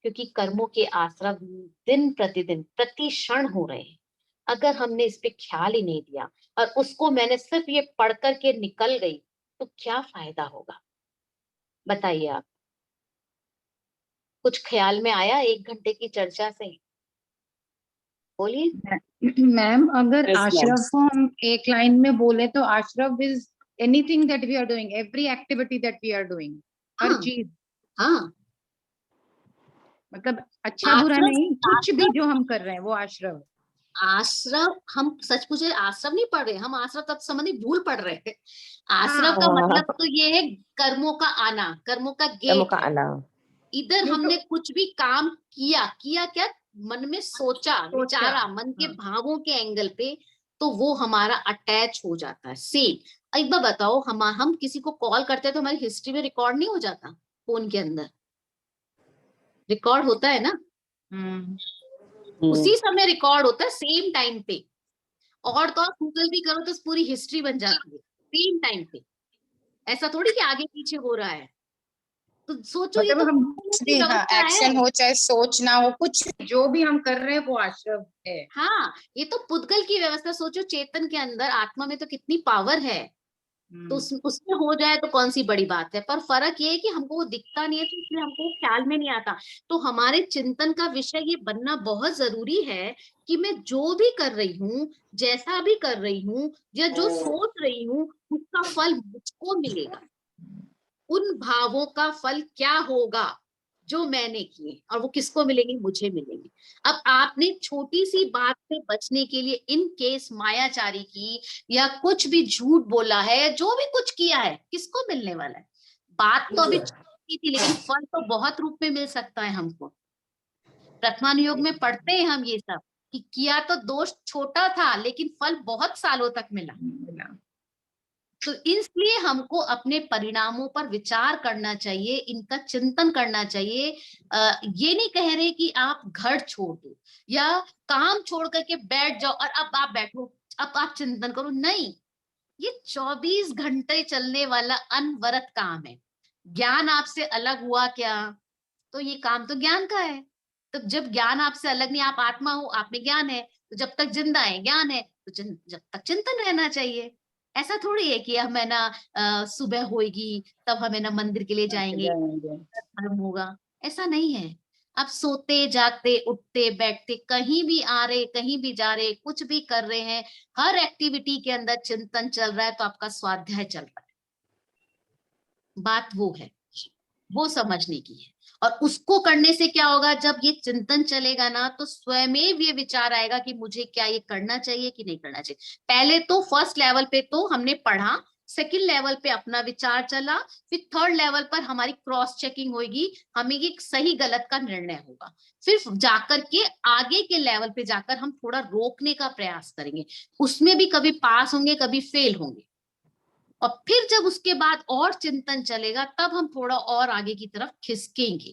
क्योंकि कर्मों के आश्रव दिन प्रतिदिन प्रति क्षण हो रहे हैं। अगर हमने इस पे ख्याल ही नहीं दिया और उसको मैंने सिर्फ ये पढ़ करके निकल गई तो क्या फायदा होगा? बताइए आप, कुछ ख्याल में आया 1 घंटे की चर्चा से? बोलिए। मैम, अगर Yes, ma'am. आश्रव को हम एक लाइन में बोले तो आश्रव is anything that we are doing, every activity that we are doing, हर हाँ, चीज, हाँ, मतलब अच्छा बुरा आश्रव नहीं, कुछ भी जो हम कर रहे हैं वो आश्रव। आश्रव, हम सच पूछे आश्रव नहीं पढ़ रहे, हम आश्रव तत्व संबंधी भूल पढ़ रहे हैं। आश्रव का मतलब तो ये है कर्मों का आना, कर्मों का गेट है। इधर ये हमने तो कुछ भी काम किया क्या मन में सोचा, विचारा, मन के हाँ। भावों के एंगल पे, तो वो हमारा अटैच हो जाता है। सेम एक बार बताओ, हम किसी को कॉल करते हैं तो हमारी हिस्ट्री में रिकॉर्ड नहीं हो जाता? फोन के अंदर रिकॉर्ड होता है ना, उसी समय रिकॉर्ड होता है, सेम टाइम पे। और तो गूगल भी करो तो पूरी हिस्ट्री बन जाती है सेम टाइम पे। ऐसा थोड़ी कि आगे पीछे हो रहा है। तो सोचो, ये मतलब तो हम की भी, हाँ, व्यवस्था है। एक्शन हो चाहे सोच ना हो, कुछ जो भी हम कर रहे हैं वो आश्रव है। हाँ, ये तो पुद्गल की व्यवस्था। सोचो चेतन के अंदर, आत्मा में तो कितनी पावर है, तो उसमें हो जाए तो कौन सी बड़ी बात है। पर फर्क ये है कि हमको वो दिखता नहीं है, तो इसलिए हमको ख्याल में नहीं आता। तो हमारे चिंतन का विषय ये बनना बहुत जरूरी है कि मैं जो भी कर रही हूँ, जैसा भी कर रही हूँ, या जो सोच रही हूँ, उसका फल मुझको मिलेगा। उन भावों का फल क्या होगा जो मैंने किए, और वो किसको मिलेंगे? मुझे मिलेंगे। अब आपने छोटी सी बात से बचने के लिए इन केस मायाचारी की या कुछ भी झूठ बोला है, जो भी कुछ किया है, किसको मिलने वाला है? बात तो अभी छोटी थी लेकिन फल तो बहुत रूप में मिल सकता है हमको। प्रथमानुयोग में पढ़ते हैं हम ये सब कि किया तो दोष छोटा था लेकिन फल बहुत सालों तक मिला। तो इसलिए हमको अपने परिणामों पर विचार करना चाहिए, इनका चिंतन करना चाहिए। ये नहीं कह रहे कि आप घर छोड़ दो या काम छोड़ करके बैठ जाओ और अब आप बैठो, अब आप चिंतन करो, नहीं। ये 24 घंटे चलने वाला अनवरत काम है। ज्ञान आपसे अलग हुआ क्या, तो ये काम तो ज्ञान का है। तो जब ज्ञान आपसे अलग नहीं, आप आत्मा हो, आप में ज्ञान है, तो जब तक जिंदा है ज्ञान है, तो जब तक चिंतन रहना चाहिए। ऐसा थोड़ी है कि हमें ना सुबह होगी तब हमें ना मंदिर के लिए जाएंगे, धर्म होगा, ऐसा नहीं है। आप सोते जागते उठते बैठते कहीं भी आ रहे, कहीं भी जा रहे, कुछ भी कर रहे हैं, हर एक्टिविटी के अंदर चिंतन चल रहा है, तो आपका स्वाध्याय चल रहा है। बात वो है, वो समझने की है। और उसको करने से क्या होगा, जब ये चिंतन चलेगा ना, तो स्वयं ये विचार आएगा कि मुझे क्या ये करना चाहिए कि नहीं करना चाहिए। पहले तो फर्स्ट लेवल पे तो हमने पढ़ा, सेकंड लेवल पे अपना विचार चला, फिर थर्ड लेवल पर हमारी क्रॉस चेकिंग होगी, हमें ये सही गलत का निर्णय होगा। फिर जाकर के आगे के लेवल पे जाकर हम थोड़ा रोकने का प्रयास करेंगे, उसमें भी कभी पास होंगे कभी फेल होंगे। और फिर जब उसके बाद और चिंतन चलेगा तब हम थोड़ा और आगे की तरफ खिसकेंगे।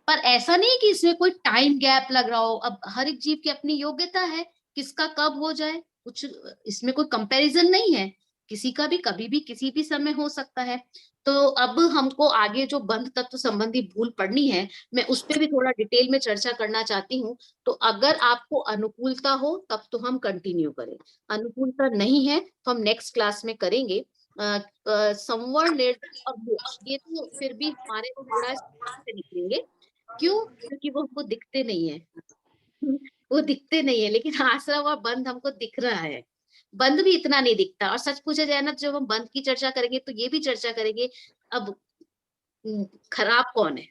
पर ऐसा नहीं कि इसमें कोई टाइम गैप लग रहा हो। अब हर एक जीव की अपनी योग्यता है, किसका कब हो जाए, कुछ इसमें कोई कंपैरिजन नहीं है, किसी का भी कभी भी किसी भी समय हो सकता है। तो अब हमको आगे जो बंध तत्व संबंधी भूल पढ़नी है, मैं उस पर भी थोड़ा डिटेल में चर्चा करना चाहती हूँ। तो अगर आपको अनुकूलता हो तब तो हम कंटिन्यू करें, अनुकूलता नहीं है तो हम नेक्स्ट क्लास में करेंगे। संवर्ण, निर्णय और मोक्ष, ये तो फिर भी हमारे थोड़ा से निकलेंगे। क्यों? क्योंकि वो हमको दिखते नहीं है। वो दिखते नहीं है, लेकिन आश्रव और बंध हमको दिख रहा है। बंध भी इतना नहीं दिखता। और सच पूछा जाए ना, जब हम बंध की चर्चा करेंगे तो ये भी चर्चा करेंगे, अब खराब कौन है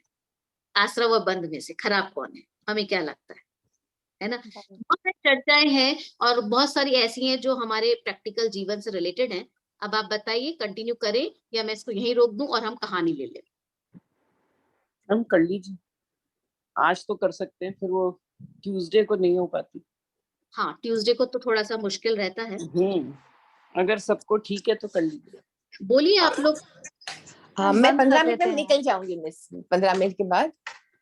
आश्रव और बंध में से, खराब कौन है, हमें क्या लगता है ना? बहुत सारी चर्चाएं हैं और बहुत सारी ऐसी हैं जो हमारे प्रैक्टिकल जीवन से रिलेटेड हैं। अब आप बताइए, कंटिन्यू करें या मैं इसको यहीं रोक दूं और हम कहानी ले लें? हम कर लीजिए, आज तो कर सकते हैं, फिर वो ट्यूसडे को नहीं हो पाती। हाँ, ट्यूसडे को तो थोड़ा सा मुश्किल रहता है। अगर सबको ठीक है तो कर लीजिए। बोलिए आप लोग। हम मैं बंद 15 कर मिनट देते में हैं। निकल जाऊंगी मिस, 15 मिनट के बाद।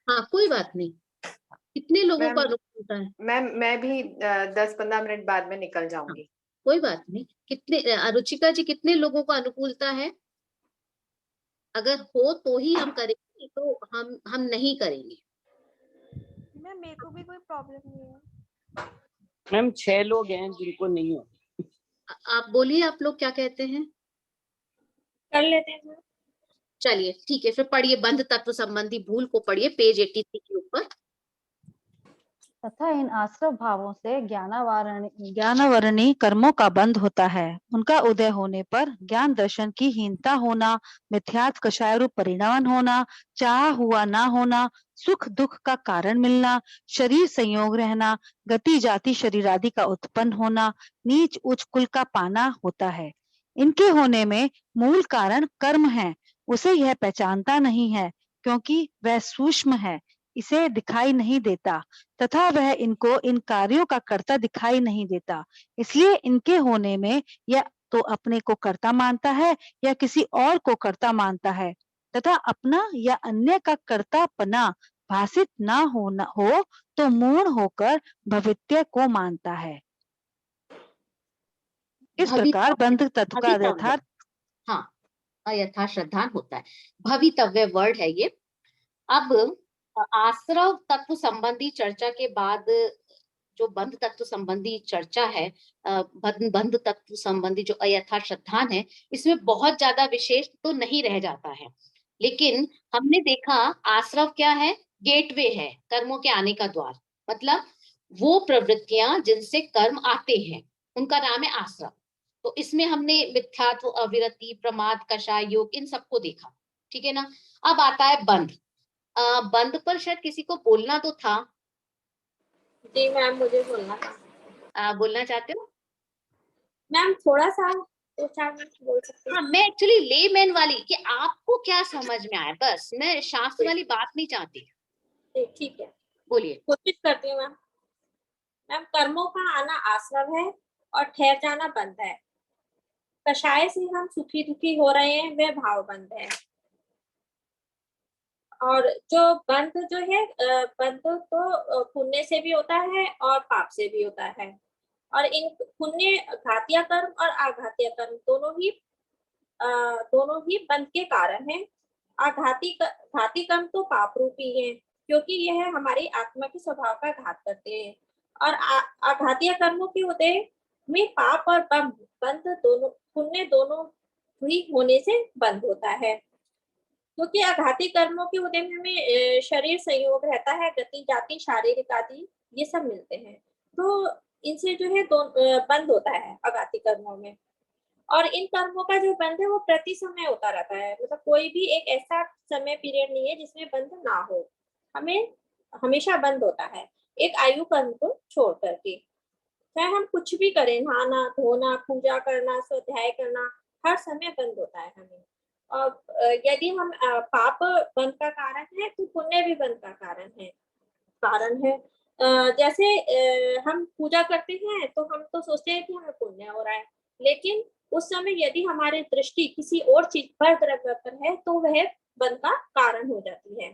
हाँ, कोई बात नहीं। कितने लोगों मैम, का अनुकूल होता है? मैं भी 10-15 मिनट बाद में निकल हाँ, जाऊंगी। कोई बात नहीं। कितने, रुचिका जी, कितने लोगों को अनुकूलता है? अगर हो तो ही हम करेंगे, तो हम नहीं करेंगे। मैम मेरे को भी कोई प्रॉब्लम नहीं है। मैम 6 लोग हैं जिनको नहीं हो। आप बोलिए, आप लोग क्या कहते हैं? कर लेते हैं। चलिए ठीक है, फिर पढ़िए बंध तत्व संबंधी भूल को पढ़िए, पेज 83 के ऊपर। तथा इन आश्रव भावों से ज्ञानावरणी कर्मों का बंध होता है। उनका उदय होने पर ज्ञान दर्शन की हीनता होना, मिथ्यात्व कषाय रूप परिणाम होना, चाह हुआ ना होना, सुख दुख का कारण मिलना, शरीर संयोग रहना, गति जाति शरीर आदि का उत्पन्न होना, नीच उच्च कुल का पाना होता है। इनके होने में मूल कारण कर्म है। उसे यह पहचानता नहीं है क्योंकि वह सूक्ष्म है, इसे दिखाई नहीं देता, तथा वह इनको इन कार्यों का कर्ता दिखाई नहीं देता। इसलिए इनके होने में या तो अपने को कर्ता मानता है या किसी और को कर्ता मानता है, तथा अपना या अन्य का कर्तापना भाषित ना हो तो मूढ़ होकर भवित्य को मानता है। इस प्रकार बंध तत्व का यथार्थ, हाँ, अयथा श्रद्धान होता है। भवितव्य वर्ड है ये। अब आश्रव तत्व संबंधी चर्चा के बाद जो बंध तत्व संबंधी चर्चा है, बंध तत्व संबंधी जो अयथा श्रद्धान है, इसमें बहुत ज्यादा विशेष तो नहीं रह जाता है। लेकिन हमने देखा आश्रव क्या है? गेटवे है, कर्मों के आने का द्वार। मतलब वो प्रवृत्तियां जिनसे कर्म आते हैं, उनका नाम है आश्रव। तो इसमें हमने मिथ्यात्व, अविरति, प्रमाद, कषाय योग, इन सबको देखा। ठीक है ना? अब आता है बंध। बंद पर शायद किसी को बोलना तो था। जी मैम, मुझे बोलना था। बोलना चाहते हो? मैम थोड़ा सा 2-4 मिनट बोल सकते हाँ, मैं एक्चुअली लेमैन वाली कि आपको क्या समझ में आए, बस मैं शास्त्र वाली बात नहीं चाहती। हैं? ठीक है, बोलिए। कोशिश करती हूँ मैम। मैम, कर्मों का आना आश्रव है और ठहर जाना बंध है। कषाय से हम सुखी दुखी हो रहे हैं, वह भाव बंध है। और जो बंध जो है, बंध तो पुण्य से भी होता है और पाप से भी होता है। और इन पुण्य घातीय कर्म और आघातीय कर्म दोनों ही बंध के कारण हैं। घाती कर्म तो पाप रूपी है, क्योंकि यह हमारी आत्मा के स्वभाव का घात करते हैं। और आघातीय कर्मों के उदय में पाप और बंध दोनों, पुण्य दोनों ही होने से बंध होता है। क्योंकि आघाती कर्मों के उदय में हमें शरीर संयोग रहता है, गति जाति शारीरिक आदि ये सब मिलते हैं, तो इनसे जो है बंद होता है आघाती कर्मों में। और इन कर्मों का जो बंध है वो प्रति समय होता रहता है, मतलब कोई भी एक ऐसा समय पीरियड नहीं है जिसमें बंध ना हो, हमें हमेशा बंद होता है, एक आयु कर्म को छोड़ करके। चाहे हम कुछ भी करें, नहाना धोना, पूजा करना, स्वाध्याय करना, हर समय बंद होता है हमें। और यदि हम पाप बंध का कारण है तो पुण्य भी बंध का कारण है। जैसे हम पूजा करते हैं तो हम तो सोचते हैं कि हमें पुण्य हो रहा है, लेकिन उस समय यदि हमारी दृष्टि किसी और चीज पर द्रव्य पर है तो वह बंध का कारण हो जाती है।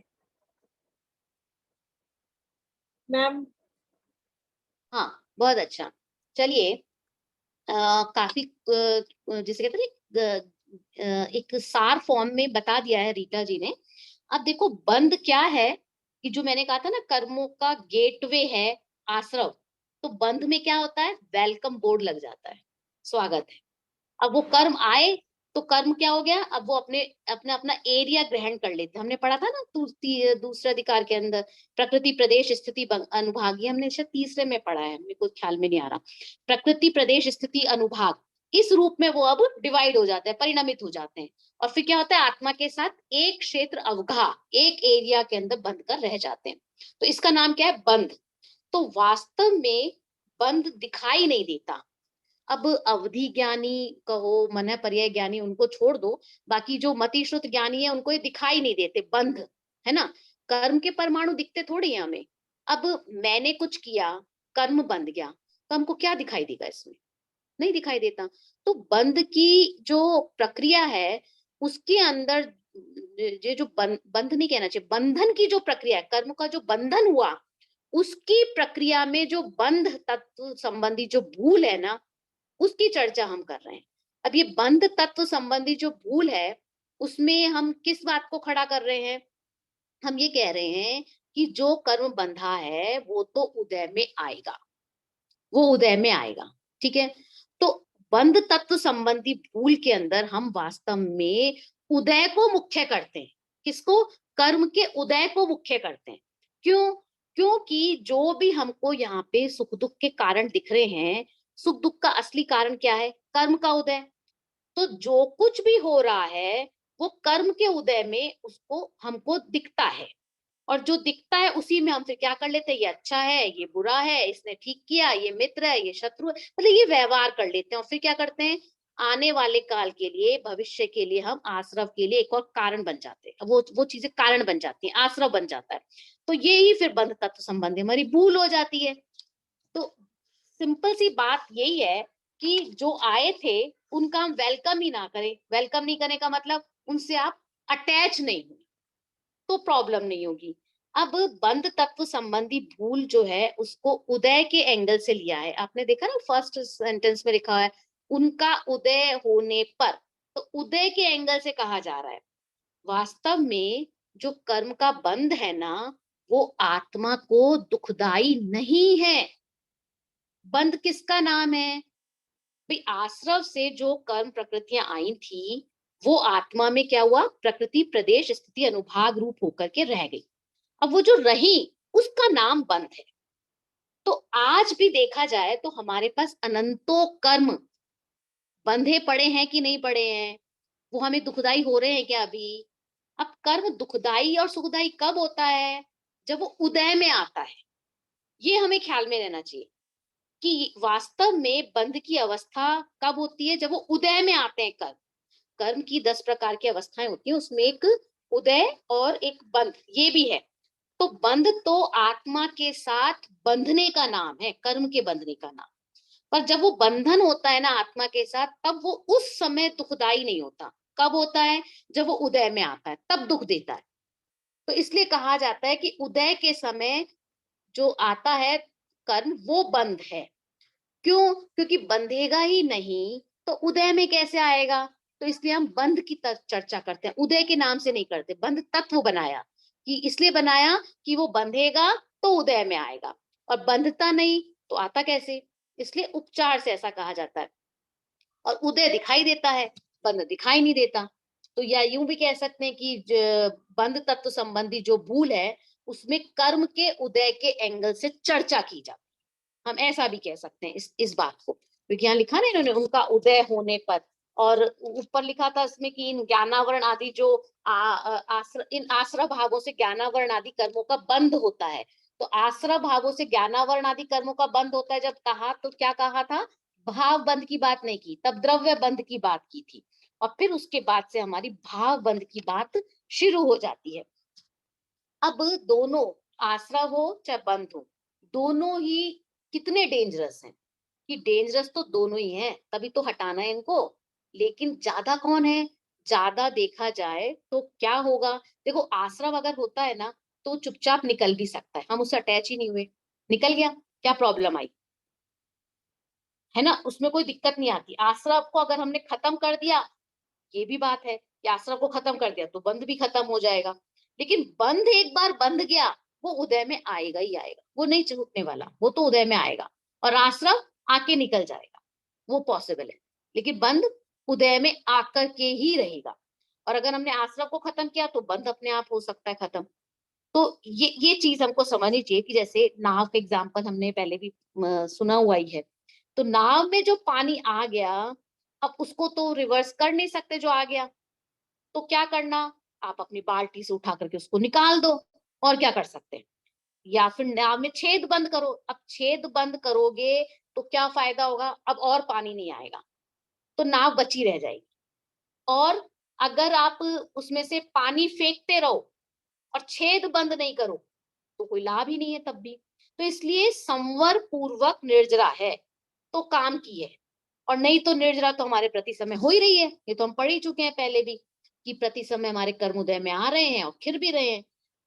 मैम, हाँ, बहुत अच्छा। चलिए, काफी जिसे कहते हैं एक सार फॉर्म में बता दिया है रीटा जी ने। अब देखो बंध क्या है, कि जो मैंने कहा था ना, कर्मों का गेटवे है आश्रव। तो बंध में क्या होता है? वेलकम बोर्ड लग जाता है, स्वागत है। अब वो कर्म आए तो कर्म क्या हो गया, अब वो अपने अपना अपना एरिया ग्रहण कर लेते हैं। हमने पढ़ा था ना दूसरे अधिकार के अंदर प्रकृति प्रदेश स्थिति अनुभाग, हमने शायद तीसरे में पढ़ा है, मेरे को ख्याल में नहीं आ रहा। प्रकृति प्रदेश स्थिति अनुभाग, इस रूप में वो अब डिवाइड हो जाते हैं, परिणमित हो जाते हैं। और फिर क्या होता है, आत्मा के साथ एक क्षेत्र अवघा, एक एरिया के अंदर बंध कर रह जाते हैं। तो इसका नाम क्या है, बंध। तो वास्तव में बंध दिखाई नहीं देता। अब अवधि ज्ञानी कहो, मन पर्याय ज्ञानी, उनको छोड़ दो, बाकी जो मति श्रुत ज्ञानी है उनको ये दिखाई नहीं देते बंध, है ना। कर्म के परमाणु दिखते थोड़ी हैं हमें। अब मैंने कुछ किया, कर्म बंध गया, तो हमको क्या दिखाई देगा, इसमें नहीं दिखाई देता। तो बंध की जो प्रक्रिया है उसके अंदर ये जो बंध नहीं कहना चाहिए, बंधन की जो प्रक्रिया है, कर्म का जो बंधन हुआ, उसकी प्रक्रिया में जो बंध तत्व संबंधी जो भूल है ना, उसकी चर्चा हम कर रहे हैं। अब ये बंध तत्व संबंधी जो भूल है, उसमें हम किस बात को खड़ा कर रहे हैं, हम ये कह रहे हैं कि जो कर्म बंधा है वो तो उदय में आएगा, वो उदय में आएगा, ठीक है। तो बंध तत्व संबंधी भूल के अंदर हम वास्तव में उदय को मुख्य करते हैं। किसको, कर्म के उदय को मुख्य करते हैं। क्यों, क्योंकि जो भी हमको यहाँ पे सुख दुख के कारण दिख रहे हैं, सुख दुख का असली कारण क्या है, कर्म का उदय। तो जो कुछ भी हो रहा है वो कर्म के उदय में उसको हमको दिखता है, और जो दिखता है उसी में हम फिर क्या कर लेते हैं, ये अच्छा है, ये बुरा है, इसने ठीक किया, ये मित्र है, ये शत्रु है, मतलब ये व्यवहार कर लेते हैं। और फिर क्या करते हैं, आने वाले काल के लिए, भविष्य के लिए हम आश्रव के लिए एक और कारण बन जाते हैं। वो चीजें कारण बन जाती हैं, आश्रव बन जाता है। तो ये ही फिर बंध तत्व संबंधी हमारी भूल हो जाती है। तो सिंपल सी बात यही है कि जो आए थे उनका हम वेलकम ही ना करें। वेलकम नहीं करने का मतलब उनसे आप अटैच नहीं हो, तो प्रॉब्लम नहीं होगी। अब बंध तत्व संबंधी भूल जो है उसको उदय के एंगल से लिया है। आपने देखा ना, फर्स्ट सेंटेंस में लिखा है उनका उदय होने पर, तो उदय के एंगल से कहा जा रहा है। वास्तव में जो कर्म का बंध है ना, वो आत्मा को दुखदाई नहीं है। बंध किसका नाम है भाई, आश्रव से जो कर्म प्रकृतियां आई थी वो आत्मा में क्या हुआ, प्रकृति प्रदेश स्थिति अनुभाग रूप होकर के रह गई। अब वो जो रही उसका नाम बंध है। तो आज भी देखा जाए तो हमारे पास अनंतों कर्म बंधे पड़े हैं कि नहीं पड़े हैं, वो हमें दुखदाई हो रहे हैं क्या अभी। अब कर्म दुखदाई और सुखदाई कब होता है, जब वो उदय में आता है। ये हमें ख्याल में रहना चाहिए कि वास्तव में बंध की अवस्था कब होती है, जब वो उदय में आते हैं। कर्म की 10 प्रकार की अवस्थाएं होती हैं, उसमें एक उदय और एक बंध ये भी है। तो बंध तो आत्मा के साथ बंधने का नाम है, कर्म के बंधने का नाम। पर जब वो बंधन होता है ना आत्मा के साथ, तब वो उस समय दुखदाई नहीं होता। कब होता है, जब वो उदय में आता है, तब दुख देता है। तो इसलिए कहा जाता है कि उदय के समय जो आता है कर्म वो बंध है। क्यों, क्योंकि बंधेगा ही नहीं तो उदय में कैसे आएगा। तो इसलिए हम बंध की चर्चा करते हैं, उदय के नाम से नहीं करते। बंध तत्व बनाया कि इसलिए बनाया कि वो बंधेगा तो उदय में आएगा, और बंधता नहीं तो आता कैसे, इसलिए उपचार से ऐसा कहा जाता है। और उदय दिखाई देता है, बंध दिखाई नहीं देता। तो या यूं भी कह सकते हैं कि बंध तत्व संबंधी जो भूल है उसमें कर्म के उदय के एंगल से चर्चा की जाती है। हम ऐसा भी कह सकते हैं इस बात को, क्योंकि यहाँ लिखा ना इन्होंने उनका उदय होने पर, और ऊपर लिखा था इसमें कि इन ज्ञानावरण आदि जो इन आश्रय भावों से ज्ञानावरण आदि कर्मों का बंध होता है। तो आश्रय भावों से ज्ञानावरण आदि कर्मों का बंध होता है जब कहा, तो क्या कहा था, भाव बंध की बात नहीं की, तब द्रव्य बंध की बात की थी। और फिर उसके बाद से हमारी भाव बंध की बात शुरू हो जाती है। अब दोनों आश्रय हो चाहे बंध हो, दोनों ही कितने डेंजरस हैं, कि डेंजरस तो दोनों ही हैं, तभी तो हटाना है इनको। लेकिन ज्यादा कौन है, ज्यादा देखा जाए तो क्या होगा, देखो आश्रव अगर होता है ना तो चुपचाप निकल भी सकता है, हम उससे अटैच ही नहीं हुए, निकल गया, क्या प्रॉब्लम आई, है ना, उसमें कोई दिक्कत नहीं आती। आश्रव को अगर हमने खत्म कर दिया, ये भी बात है कि आश्रव को खत्म कर दिया तो बंध भी खत्म हो जाएगा। लेकिन बंध एक बार बंध गया वो उदय में आएगा ही आएगा, वो नहीं छूटने वाला, वो तो उदय में आएगा। और आश्रव आके निकल जाएगा, वो पॉसिबल है। लेकिन बंध उदय में आकर के ही रहेगा। और अगर हमने आश्रव को खत्म किया तो बंध अपने आप हो सकता है खत्म। तो ये चीज हमको समझनी चाहिए कि जैसे नाव का एग्जाम्पल हमने पहले भी सुना हुआ ही है। तो नाव में जो पानी आ गया, अब उसको तो रिवर्स कर नहीं सकते जो आ गया, तो क्या करना, आप अपनी बाल्टी से उठा करके उसको निकाल दो, और क्या कर सकते हैं। या फिर नाव में छेद बंद करो। अब छेद बंद करोगे तो क्या फायदा होगा, अब और पानी नहीं आएगा, तो नाव बची रह जाएगी। और अगर आप उसमें से पानी फेंकते रहो और छेद बंद नहीं करो तो कोई लाभ ही नहीं है तब भी। तो इसलिए संवर पूर्वक निर्जरा है तो काम की है, और नहीं तो निर्जरा तो हमारे प्रति समय हो ही रही है। ये तो हम पढ़ ही चुके हैं पहले भी कि प्रति समय हमारे कर्म उदय में आ रहे हैं और खिर भी रहे हैं,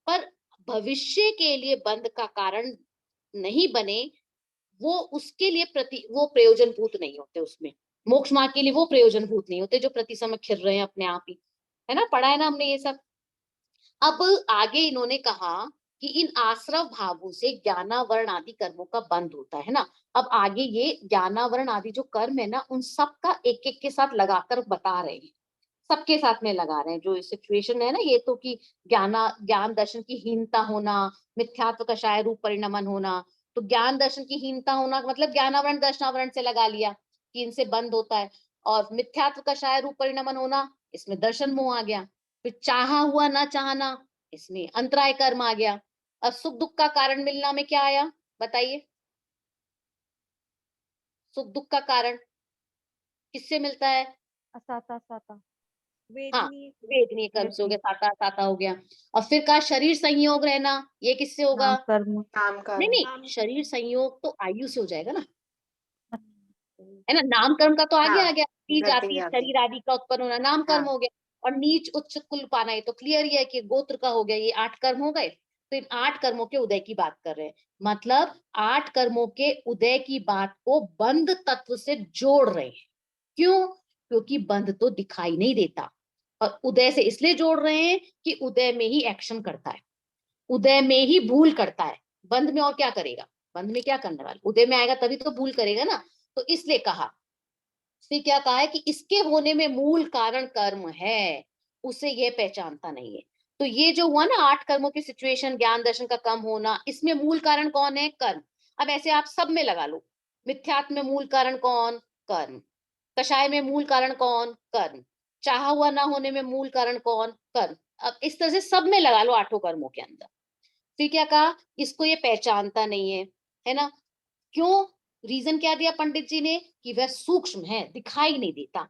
पर भविष्य के लिए बंध का कारण नहीं बने, वो उसके लिए वो प्रयोजनभूत नहीं होते। उसमें मोक्ष मार्ग के लिए वो प्रयोजनभूत नहीं होते जो प्रति समय खिर रहे हैं अपने आप ही, है ना, पढ़ा है ना हमने ये सब। अब आगे इन्होंने कहा कि इन आश्रव भावों से ज्ञानावरण आदि कर्मों का बंध होता है ना। अब आगे ये ज्ञानावरण आदि जो कर्म है ना, उन सब का एक एक के साथ लगाकर बता रहे हैं, सबके साथ में लगा रहे हैं जो सिचुएशन है ना। ये तो कि ज्ञान दर्शन की हीनता होना, मिथ्यात्व कषाय रूप परिणमन होना, तो ज्ञान दर्शन की हीनता होना मतलब ज्ञानावरण दर्शनावरण से लगा लिया कि इनसे बंद होता है। और मिथ्यात्व कषाय रूप परिणमन होना, इसमें दर्शन मोह आ गया। फिर चाहा हुआ ना चाहना, इसमें अंतराय कर्म आ गया। अब सुख दुख का कारण मिलना में क्या आया, बताइए। सुख दुख का कारण किससे मिलता है? असाता साता। हाँ, वेदनीय कर्म से हो गया, साता साता हो गया। और फिर कहा शरीर संयोग रहना, ये किससे होगा? नाम कर्म। नाम कर्म। नहीं, शरीर संयोग तो आयु से हो जाएगा ना, है ना। नाम कर्म का तो आगे हाँ, आ गया, नीच गति जाति आती। शरीर आदि का उत्पन्न होना नाम कर्म हाँ। हो गया। और नीच उच्च कुल पाना, ये तो क्लियर ही है कि गोत्र का हो गया, ये 8 कर्म हो गए। तो इन 8 कर्मों के उदय की बात कर रहे हैं, मतलब 8 कर्मों के उदय की बात को बंध तत्व से जोड़ रहे हैं। क्यों? क्योंकि बंध तो दिखाई नहीं देता, और उदय से इसलिए जोड़ रहे हैं कि उदय में ही एक्शन करता है, उदय में ही भूल करता है। बंध में और क्या करेगा, बंध में क्या करने वाला, उदय में आएगा तभी तो भूल करेगा ना। तो इसलिए कहा, फिर क्या कहा है कि इसके होने में मूल कारण कर्म है, उसे यह पहचानता नहीं है। तो ये जो हुआ ना 8 कर्मों की सिचुएशन, ज्ञान दर्शन का कम होना, इसमें मूल कारण कौन है? कर्म। अब ऐसे आप सब में लगा लो, मिथ्यात्व में मूल कारण कौन? कर्म। कषाय में मूल कारण कौन? कर्म। चाहा हुआ ना होने में मूल कारण कौन? कर्म। अब इस तरह से सब में लगा लो 8 कर्मों के अंदर। फिर क्या कहा, इसको ये पहचानता नहीं है ना। क्यों? रीजन क्या दिया पंडित जी ने कि वह सूक्ष्म है, दिखाई नहीं देता,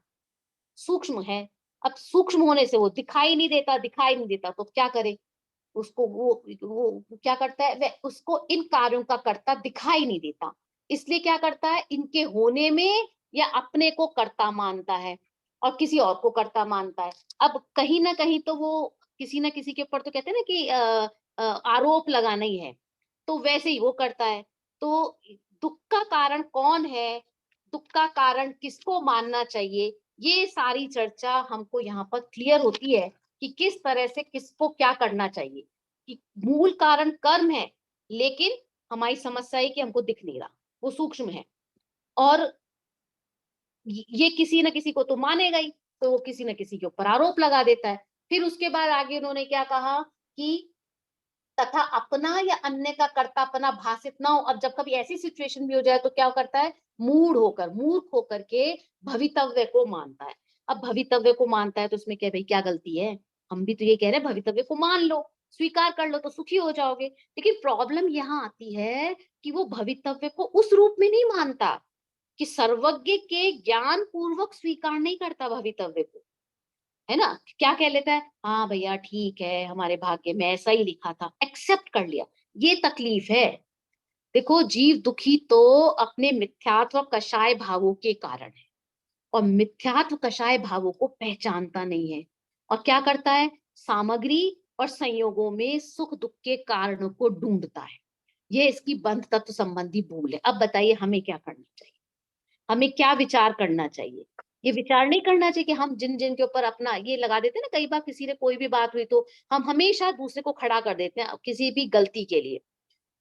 सूक्ष्म है। अब सूक्ष्म होने से वो दिखाई नहीं देता, दिखाई नहीं देता तो क्या करे उसको, वो क्या करता है, वह उसको इन कार्यों का करता दिखाई नहीं देता, इसलिए क्या करता है, इनके होने में या अपने को कर्ता मानता है और किसी और को कर्ता मानता है। अब कहीं ना कहीं तो वो किसी ना किसी के ऊपर तो कहते हैं ना कि आरोप लगाना ही है, तो वैसे ही वो करता है। तो दुख का कारण कौन है, दुख का कारण किसको मानना चाहिए, ये सारी चर्चा हमको यहाँ पर क्लियर होती है कि किस तरह से किसको क्या करना चाहिए। कि मूल कारण कर्म है, लेकिन हमारी समस्या है कि हमको दिख नहीं रहा, वो सूक्ष्म है, और ये किसी न किसी को तो मानेगा ही, तो वो किसी न किसी के ऊपर आरोप लगा देता है। फिर उसके बाद आगे उन्होंने क्या कहा कि तथा अपना या अन्य का कर्तापना भाषित ना हो। अब जब कभी ऐसी सिचुएशन भी हो जाए तो क्या करता है, मूर्ख होकर के भवितव्य को मानता है। अब भवितव्य को मानता है तो उसमें क्या भाई, क्या गलती है? हम भी तो ये कह रहे हैं भवितव्य को मान लो, स्वीकार कर लो तो सुखी हो जाओगे। लेकिन प्रॉब्लम यहाँ आती है कि वो भवितव्य को उस रूप में नहीं मानता कि सर्वज्ञ के ज्ञान पूर्वक स्वीकार नहीं करता भवितव्य को, है ना। क्या कह लेता है, हाँ भैया ठीक है, हमारे भाग्य में ऐसा ही लिखा था, एक्सेप्ट कर लिया। ये तकलीफ है। देखो, जीव दुखी तो अपने मिथ्यात्व कषाय भावों के कारण है, और मिथ्यात्व कषाय भावों को पहचानता नहीं है, और क्या करता है, सामग्री और संयोगों में सुख दुख के कारणों को ढूंढता है। ये इसकी बंध तत्व संबंधी भूल है। अब बताइए हमें क्या करना चाहिए, हमें क्या विचार करना चाहिए? ये विचार नहीं करना चाहिए कि हम जिन जिन के ऊपर अपना ये लगा देते हैं ना, कई बार किसी ने कोई भी बात हुई तो हम हमेशा दूसरे को खड़ा कर देते हैं किसी भी गलती के लिए,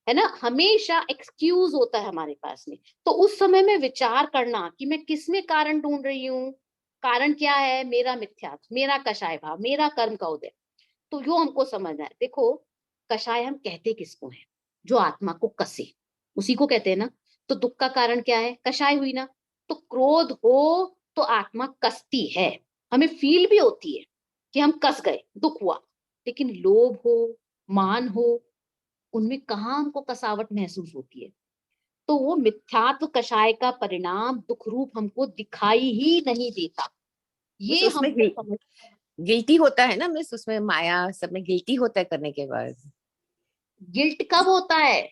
है ना, हमेशा एक्सक्यूज होता है हमारे पास में। तो उस समय में विचार करना कि मैं किस में कारण ढूंढ रही हूँ, कारण क्या है? मेरा मिथ्यात्व, मेरा कषाय भाव, मेरा कर्म का उदय। तो यो हमको समझना है। देखो, कषाय हम कहते किसको है? जो आत्मा को कसे, उसी को कहते हैं ना। तो दुख का कारण क्या है? कषाय हुई ना। तो क्रोध हो तो आत्मा कसती है, हमें फील भी होती है कि हम कस गए, दुख हुआ। लेकिन लोभ हो, मान हो, उनमें कहाँ हमको कसावट महसूस होती है। तो वो मिथ्यात्व कषाय का परिणाम दुख रूप हमको दिखाई ही नहीं देता। मिस ये उसमें हमको समझ। गिल्टी होता है ना मिस, उसमें माया सब में गिल्टी होता है करने के बाद। गिल्ट कब होता है?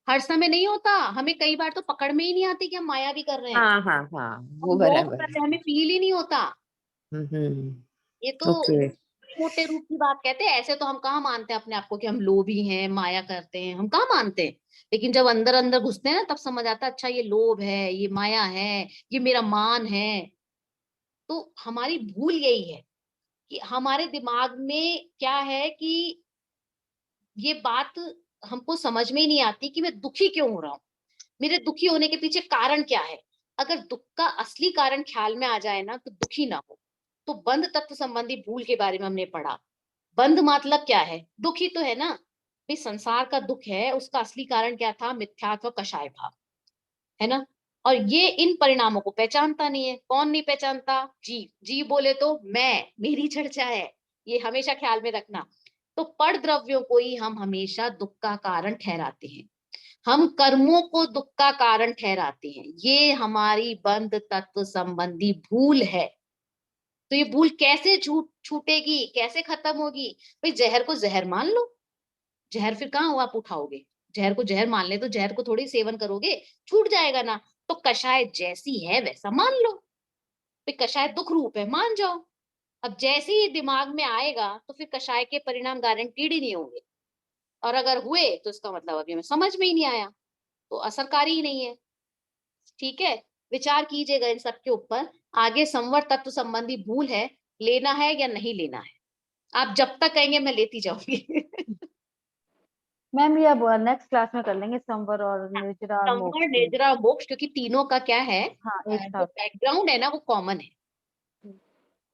हर समय नहीं होता। हमें कई बार तो पकड़ में ही नहीं आती कि हम माया भी कर रहे हैं, हाँ हाँ हाँ, वो हम लोभ बराबर कर है। रहे हैं, हमें फील ही नहीं होता। ये तो ओके। मोटे रूप की बात कहते हैं। ऐसे तो हम कहाँ मानते हैं अपने आप को कि हम लोभी हैं, माया करते हैं, हम कहाँ मानते हैं। लेकिन जब अंदर अंदर घुसते हैं ना, तब समझ आता है अच्छा ये लोभ है, ये माया है, ये मेरा मान है। तो हमारी भूल यही है कि हमारे दिमाग में क्या है कि ये बात हमको समझ में ही नहीं आती कि मैं दुखी क्यों हो रहा हूँ, मेरे दुखी होने के पीछे कारण क्या है। अगर दुख का असली कारण ख्याल में आ जाए ना, तो दुखी ना हो। तो बंध तत्व संबंधी भूल के बारे में हमने पढ़ा। बंध मतलब क्या है? दुखी तो है ना भाई, संसार का दुख है, उसका असली कारण क्या था? मिथ्यात्व कषाय भाव, है ना। और ये इन परिणामों को पहचानता नहीं है। कौन नहीं पहचानता? जीव। जीव बोले तो मैं, मेरी चर्चा है, ये हमेशा ख्याल में रखना। तो पड़ द्रव्यों को ही हम हमेशा दुख का कारण ठहराते हैं, हम कर्मों को दुख का कारण ठहराते हैं। ये हमारी बंध तत्व संबंधी भूल है। तो ये भूल कैसे छूटेगी, कैसे खत्म होगी? भाई जहर को जहर मान लो। जहर फिर कहाँ हो आप उठाओगे? जहर को जहर मान ले तो जहर को थोड़ी सेवन करोगे, छूट जाएगा ना। तो कषाय जैसी है वैसा मान लो। भाई कषाय दुख रूप है, मान जाओ। अब जैसे ही दिमाग में आएगा तो फिर कषाय के परिणाम गारंटीड ही नहीं होंगे। और अगर हुए तो इसका मतलब अभी हमें समझ में ही नहीं आया, तो असरकारी ही नहीं है। ठीक है, विचार कीजिएगा इन सब के ऊपर। आगे संवर तत्व संबंधी भूल है, लेना है या नहीं लेना है? आप जब तक कहेंगे मैं लेती जाऊंगी। मैम ये अब नेक्स्ट क्लास में कर लेंगे संवर और निर्जरा और मोक्ष संवर, की। निर्जरा, मोक्ष, क्योंकि तीनों का क्या है, हाँ एक जो साथ। बैकग्राउंड है ना वो कॉमन है।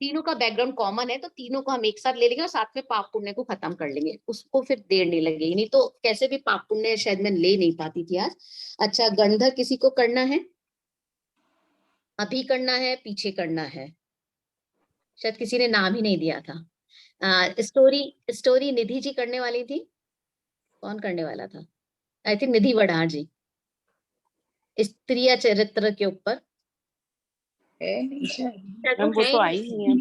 तीनों का बैकग्राउंड कॉमन है, तो तीनों को हम एक साथ ले लेंगे और साथ में पाप पुण्य को खत्म कर लेंगे। उसको फिर देर नहीं लगेगी। नहीं तो कैसे भी पाप पुण्य शायद मैं ले नहीं पाती थी आज। अच्छा, गंधर किसी को करना है? अभी करना है, पीछे करना है? शायद किसी ने नाम ही नहीं दिया था। स्टोरी, स्टोरी निधि जी करने वाली थी। कौन करने वाला था? आई थिंक निधि वढ़ार जी, स्त्रिया चरित्र के ऊपर। मैम वो तो आई नहीं है।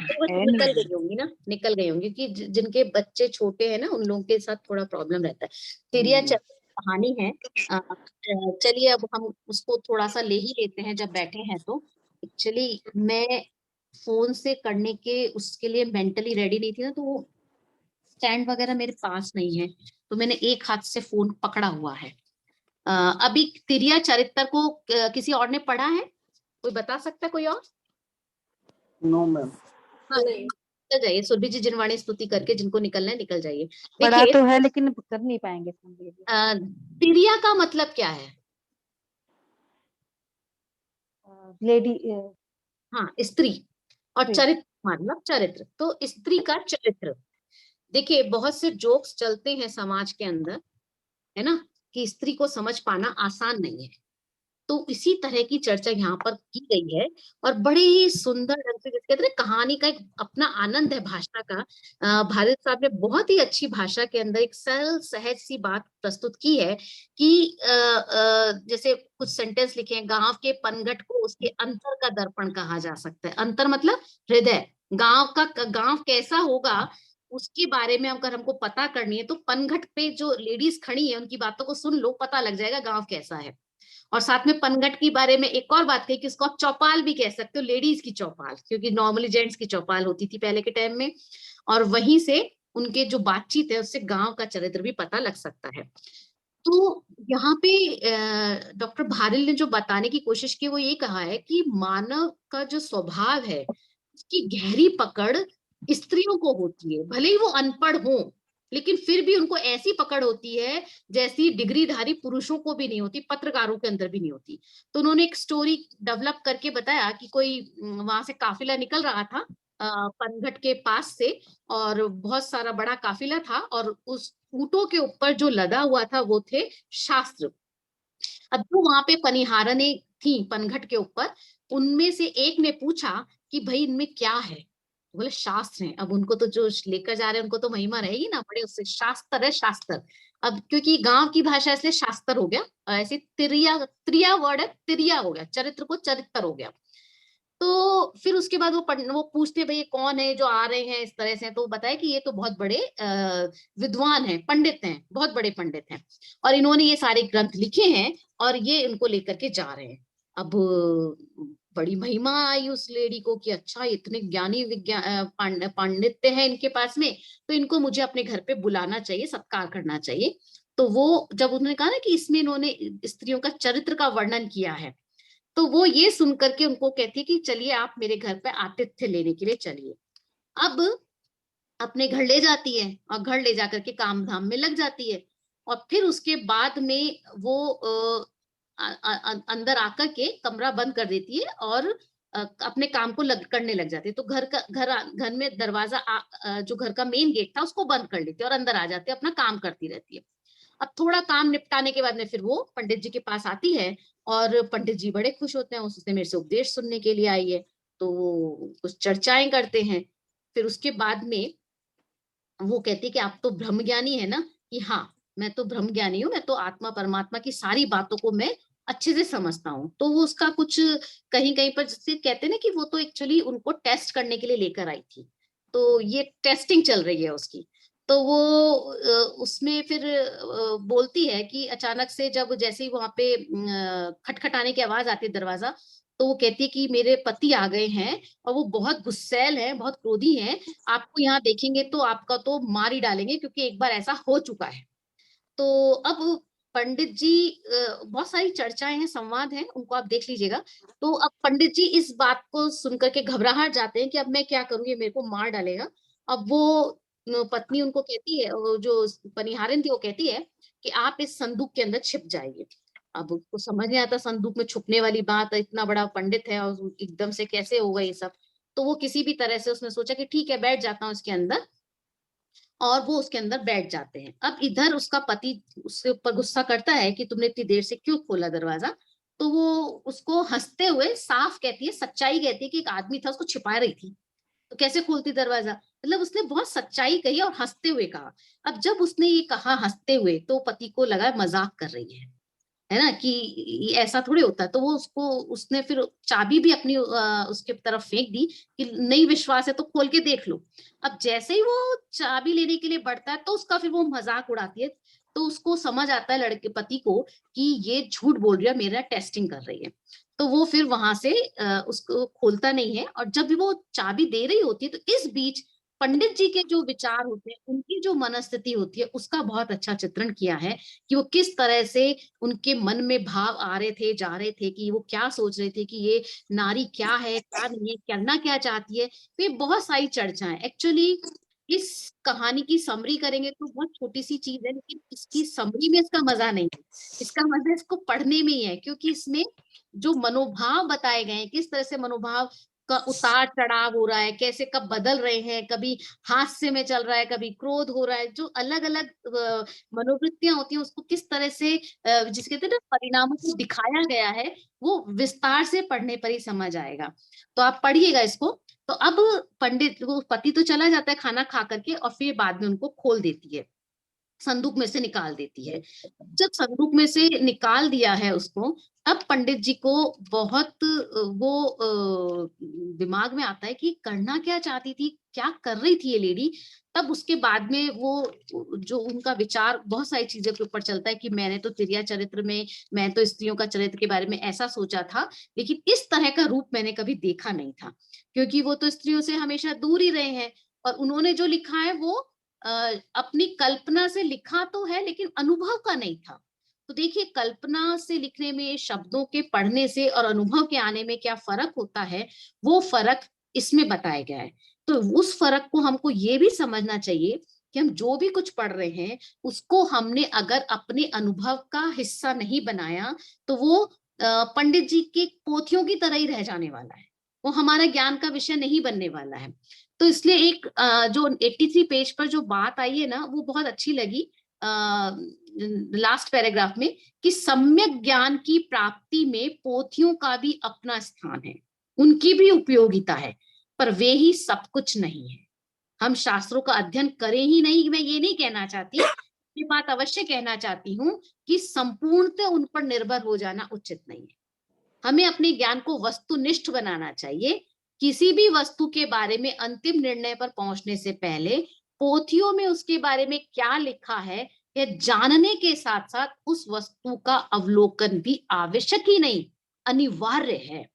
तो वो निकल गई होंगी ना, निकल गई होंगी कि जिनके बच्चे छोटे हैं ना, उन लोगों के साथ थोड़ा प्रॉब्लम रहता है। तिरिया चरित्र कहानी है। चलिए अब हम उसको थोड़ा सा ले ही लेते हैं जब बैठे हैं तो। एक्चुअली मैं फोन से करने के उसके लिए मेंटली रेडी नहीं थी ना, तो वो स्टैंड वगैरह मेरे पास नहीं है, तो मैंने एक हाथ से फोन पकड़ा हुआ है। अभी तिरिया चरित्र को किसी और ने पढ़ा है? कोई बता सकता है? कोई और? No ma'am. हाँ, निकल जाइए सुरभि जी, जिनवाणी स्तुति करके जिनको निकलना है निकल जाइए। पढ़ा देखिए, तो है लेकिन कर नहीं पाएंगे इसमें। तिरिया का मतलब क्या है? लेडी। हाँ, स्त्री। और चरित्र मतलब चरित्र, तो स्त्री का चरित्र। देखिए बहुत से जोक्स चलते हैं समाज के अंदर, है ना, कि स्त्री को समझ पाना आसान नहीं है। तो इसी तरह की चर्चा यहाँ पर की गई है। और बड़े ही सुंदर ढंग से, जिसके कहते हैं कहानी का एक अपना आनंद है भाषा का। भारत साहब ने बहुत ही अच्छी भाषा के अंदर एक सरल सहज सी बात प्रस्तुत की है कि जैसे कुछ सेंटेंस लिखे हैं, गांव के पनघट को उसके अंतर का दर्पण कहा जा सकता है। अंतर मतलब हृदय। गांव कैसा होगा उसके बारे में अगर हमको पता करनी है, तो पनघट पे जो लेडीज खड़ी है उनकी बातों को सुन लो, पता लग जाएगा गांव कैसा है। और साथ में पनघट के बारे में एक और बात कही कि उसको आप चौपाल भी कह सकते हो, लेडीज की चौपाल, क्योंकि नॉर्मली जेंट्स की चौपाल होती थी पहले के टाइम में। और वहीं से उनके जो बातचीत है उससे गांव का चरित्र भी पता लग सकता है। तो यहाँ पे डॉक्टर भारिल ने जो बताने की कोशिश की वो ये कहा है कि मानव का जो स्वभाव है उसकी गहरी पकड़ स्त्रियों को होती है, भले ही वो अनपढ़ हो। लेकिन फिर भी उनको ऐसी पकड़ होती है जैसी डिग्रीधारी पुरुषों को भी नहीं होती, पत्रकारों के अंदर भी नहीं होती। तो उन्होंने एक स्टोरी डेवलप करके बताया कि कोई वहां से काफिला निकल रहा था पनघट के पास से, और बहुत सारा बड़ा काफिला था, और उस ऊंटों के ऊपर जो लदा हुआ था वो थे शास्त्र। अब जो वहां पे पनिहारने थी पनघट के ऊपर, उनमें से एक ने पूछा कि भाई इनमें क्या है, बोले शास्त्र है। अब उनको तो जो लेकर जा रहे हैं उनको तो महिमा रहेगी ना, बड़े उससे शास्त्र है शास्त्र। अब क्योंकि गांव की भाषा इसलिए शास्त्र हो गया, ऐसे तिरिया त्रिया वर्ड है, तिरिया हो गया, चरित्र को चरित्र हो गया। तो फिर उसके बाद वो पूछते भाई ये कौन है जो आ रहे हैं इस तरह से, तो बताया कि ये तो बहुत बड़े विद्वान हैं, पंडित हैं, बहुत बड़े पंडित हैं, और इन्होंने ये सारे ग्रंथ लिखे हैं और ये इनको लेकर के जा रहे हैं। अब बड़ी महिमा आई उस लेडी को कि अच्छा इतने ज्ञानी पांडित्य है इनके पास में, तो इनको मुझे अपने घर पे बुलाना चाहिए, सत्कार करना चाहिए। तो वो जब उन्होंने कहा ना कि इसमें इन्होंने स्त्रियों का चरित्र का वर्णन किया है, तो वो ये सुन करके उनको कहती कि चलिए आप मेरे घर पे आतिथ्य लेने के लिए चलिए। अब अपने घर ले जाती है और घर ले जाकर के काम धाम में लग जाती है, और फिर उसके बाद में वो अंदर आकर के कमरा बंद कर देती है और अपने काम को करने लग जाती है। तो घर में दरवाजा जो घर का मेन गेट था उसको बंद कर लेती है और अंदर आ जाती है, अपना काम करती रहती है। अब थोड़ा काम निपटाने के बाद में फिर वो पंडित जी के पास आती है, और पंडित जी बड़े खुश होते हैं, उसने मेरे से उपदेश सुनने के लिए आई है, तो वो कुछ चर्चाएं करते हैं। फिर उसके बाद में वो कहती है कि आप तो ब्रह्म ज्ञानी है ना, कि हाँ मैं तो ब्रह्म ज्ञानी हूँ, मैं तो आत्मा परमात्मा की सारी बातों को मैं अच्छे से समझता हूँ। तो वो उसका कुछ कहीं कहीं पर जैसे कहते हैं ना कि वो तो एक्चुअली उनको टेस्ट करने के लिए लेकर आई थी, तो ये टेस्टिंग चल रही है उसकी। तो वो उसमें फिर बोलती है कि अचानक से जब जैसे ही वहां पे खटखटाने की आवाज आती है दरवाजा, तो वो कहती है कि मेरे पति आ गए हैं और वो बहुत गुस्सैल हैं, बहुत क्रोधी हैं, आपको यहाँ देखेंगे तो आपका तो मार ही डालेंगे, क्योंकि एक बार ऐसा हो चुका है। तो अब पंडित जी बहुत सारी चर्चाएं हैं, संवाद हैं, उनको आप देख लीजिएगा। तो अब पंडित जी इस बात को सुनकर के घबराहट जाते हैं कि अब मैं क्या करूं, ये मेरे को मार डालेगा। अब वो पत्नी उनको कहती है, वो जो पनिहारिन थी वो कहती है कि आप इस संदूक के अंदर छिप जाइए। अब उसको समझ नहीं आता संदूक में छुपने वाली बात, इतना बड़ा पंडित है और एकदम से कैसे होगा ये सब। तो वो किसी भी तरह से उसने सोचा कि ठीक है बैठ जाता हूँ इसके अंदर, और वो उसके अंदर बैठ जाते हैं। अब इधर उसका पति उसके ऊपर गुस्सा करता है कि तुमने इतनी देर से क्यों खोला दरवाजा। तो वो उसको हंसते हुए साफ कहती है, सच्चाई कहती है कि एक आदमी था उसको छिपा रही थी, तो कैसे खोलती दरवाजा। मतलब उसने बहुत सच्चाई कही और हंसते हुए कहा। अब जब उसने ये कहा हंसते हुए, तो पति को लगा मजाक कर रही है ना, कि ऐसा थोड़ी होता है। तो वो उसने फिर चाबी भी अपनी उसके तरफ फेंक दी कि नहीं विश्वास है तो खोल के देख लो। अब जैसे ही वो चाबी लेने के लिए बढ़ता है तो उसका फिर वो मजाक उड़ाती है। तो उसको समझ आता है लड़के पति को कि ये झूठ बोल रही है, मेरा टेस्टिंग कर रही है। तो वो फिर वहां से उसको खोलता नहीं है, और जब भी वो चाबी दे रही होती है तो इस बीच पंडित जी के जो विचार होते हैं, उनकी जो मनस्थिति होती है, उसका बहुत अच्छा चित्रण किया है कि वो किस तरह से उनके मन में भाव आ रहे थे जा रहे थे, कि वो क्या सोच रहे थे कि ये नारी क्या है क्या नहीं है, करना क्या चाहती है। तो ये बहुत सारी चर्चा है। एक्चुअली इस कहानी की समरी करेंगे तो बहुत छोटी सी चीज है, लेकिन इसकी समरी में इसका मजा नहीं है, इसका मजा इसको पढ़ने में ही है, क्योंकि इसमें जो मनोभाव बताए गए हैं, किस तरह से मनोभाव का उतार चढ़ाव हो रहा है, कैसे कब बदल रहे हैं, कभी हास्य में चल रहा है, कभी क्रोध हो रहा है, जो अलग अलग मनोवृत्तियां होती हैं उसको किस तरह से जिसके कहते हैं ना परिणामों को दिखाया गया है, वो विस्तार से पढ़ने पर ही समझ आएगा। तो आप पढ़िएगा इसको। तो अब पंडित वो पति तो चला जाता है खाना खा करके, और फिर बाद में उनको खोल देती है, संदूक में से निकाल देती है। जब संदूक में से निकाल दिया है उसको, अब पंडित जी को बहुत दिमाग में आता है कि करना क्या चाहती थी, क्या कर रही थी ये लेडी। तब उसके बाद में वो जो उनका विचार बहुत सारी चीजों के ऊपर चलता है कि मैंने तो तिरिया चरित्र में, मैं तो स्त्रियों का चरित्र के बारे में ऐसा सोचा था, लेकिन इस तरह का रूप मैंने कभी देखा नहीं था, क्योंकि वो तो स्त्रियों से हमेशा दूर ही रहे हैं, और उन्होंने जो लिखा है वो अपनी कल्पना से लिखा तो है लेकिन अनुभव का नहीं था। तो देखिए कल्पना से लिखने में, शब्दों के पढ़ने से और अनुभव के आने में क्या फर्क होता है, वो फर्क इसमें बताया गया है। तो उस फर्क को हमको ये भी समझना चाहिए कि हम जो भी कुछ पढ़ रहे हैं उसको हमने अगर अपने अनुभव का हिस्सा नहीं बनाया तो वो पंडित जी के पोथियों की तरह ही रह जाने वाला है, वो हमारा ज्ञान का विषय नहीं बनने वाला है। तो इसलिए एक जो 83 पेज पर जो बात आई है ना, वो बहुत अच्छी लगी लास्ट पैराग्राफ में, कि सम्यक ज्ञान की प्राप्ति में पोथियों का भी अपना स्थान है, उनकी भी उपयोगिता है, पर वे ही सब कुछ नहीं है। हम शास्त्रों का अध्ययन करें ही नहीं, मैं ये नहीं कहना चाहती, ये बात अवश्य कहना चाहती हूँ कि संपूर्णतः उन पर निर्भर हो जाना उचित नहीं है। हमें अपने ज्ञान को वस्तुनिष्ठ बनाना चाहिए। किसी भी वस्तु के बारे में अंतिम निर्णय पर पहुंचने से पहले पोथियों में उसके बारे में क्या लिखा है यह जानने के साथ साथ उस वस्तु का अवलोकन भी आवश्यक ही नहीं, अनिवार्य है।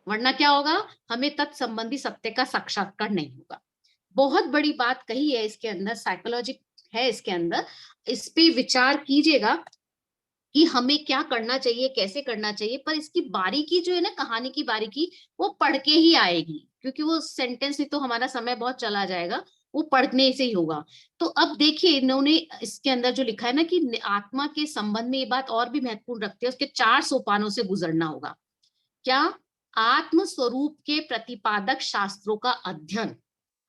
वरना क्या होगा, हमें तत्संबंधी सत्य का साक्षात्कार नहीं होगा। बहुत बड़ी बात कही है इसके अंदर, साइकोलॉजी है इसके अंदर, इस पे विचार कीजिएगा कि हमें क्या करना चाहिए, कैसे करना चाहिए। पर इसकी बारीकी जो है ना, कहानी की बारीकी, वो पढ़ के ही आएगी, क्योंकि वो सेंटेंस नहीं तो हमारा समय बहुत चला जाएगा, वो पढ़ने से ही होगा। तो अब देखिए इन्होंने इसके अंदर जो लिखा है ना कि आत्मा के संबंध में ये बात और भी महत्वपूर्ण रखते हैं, उसके 4 सोपानों से गुजरना होगा। क्या? आत्म स्वरूप के प्रतिपादक शास्त्रों का अध्ययन,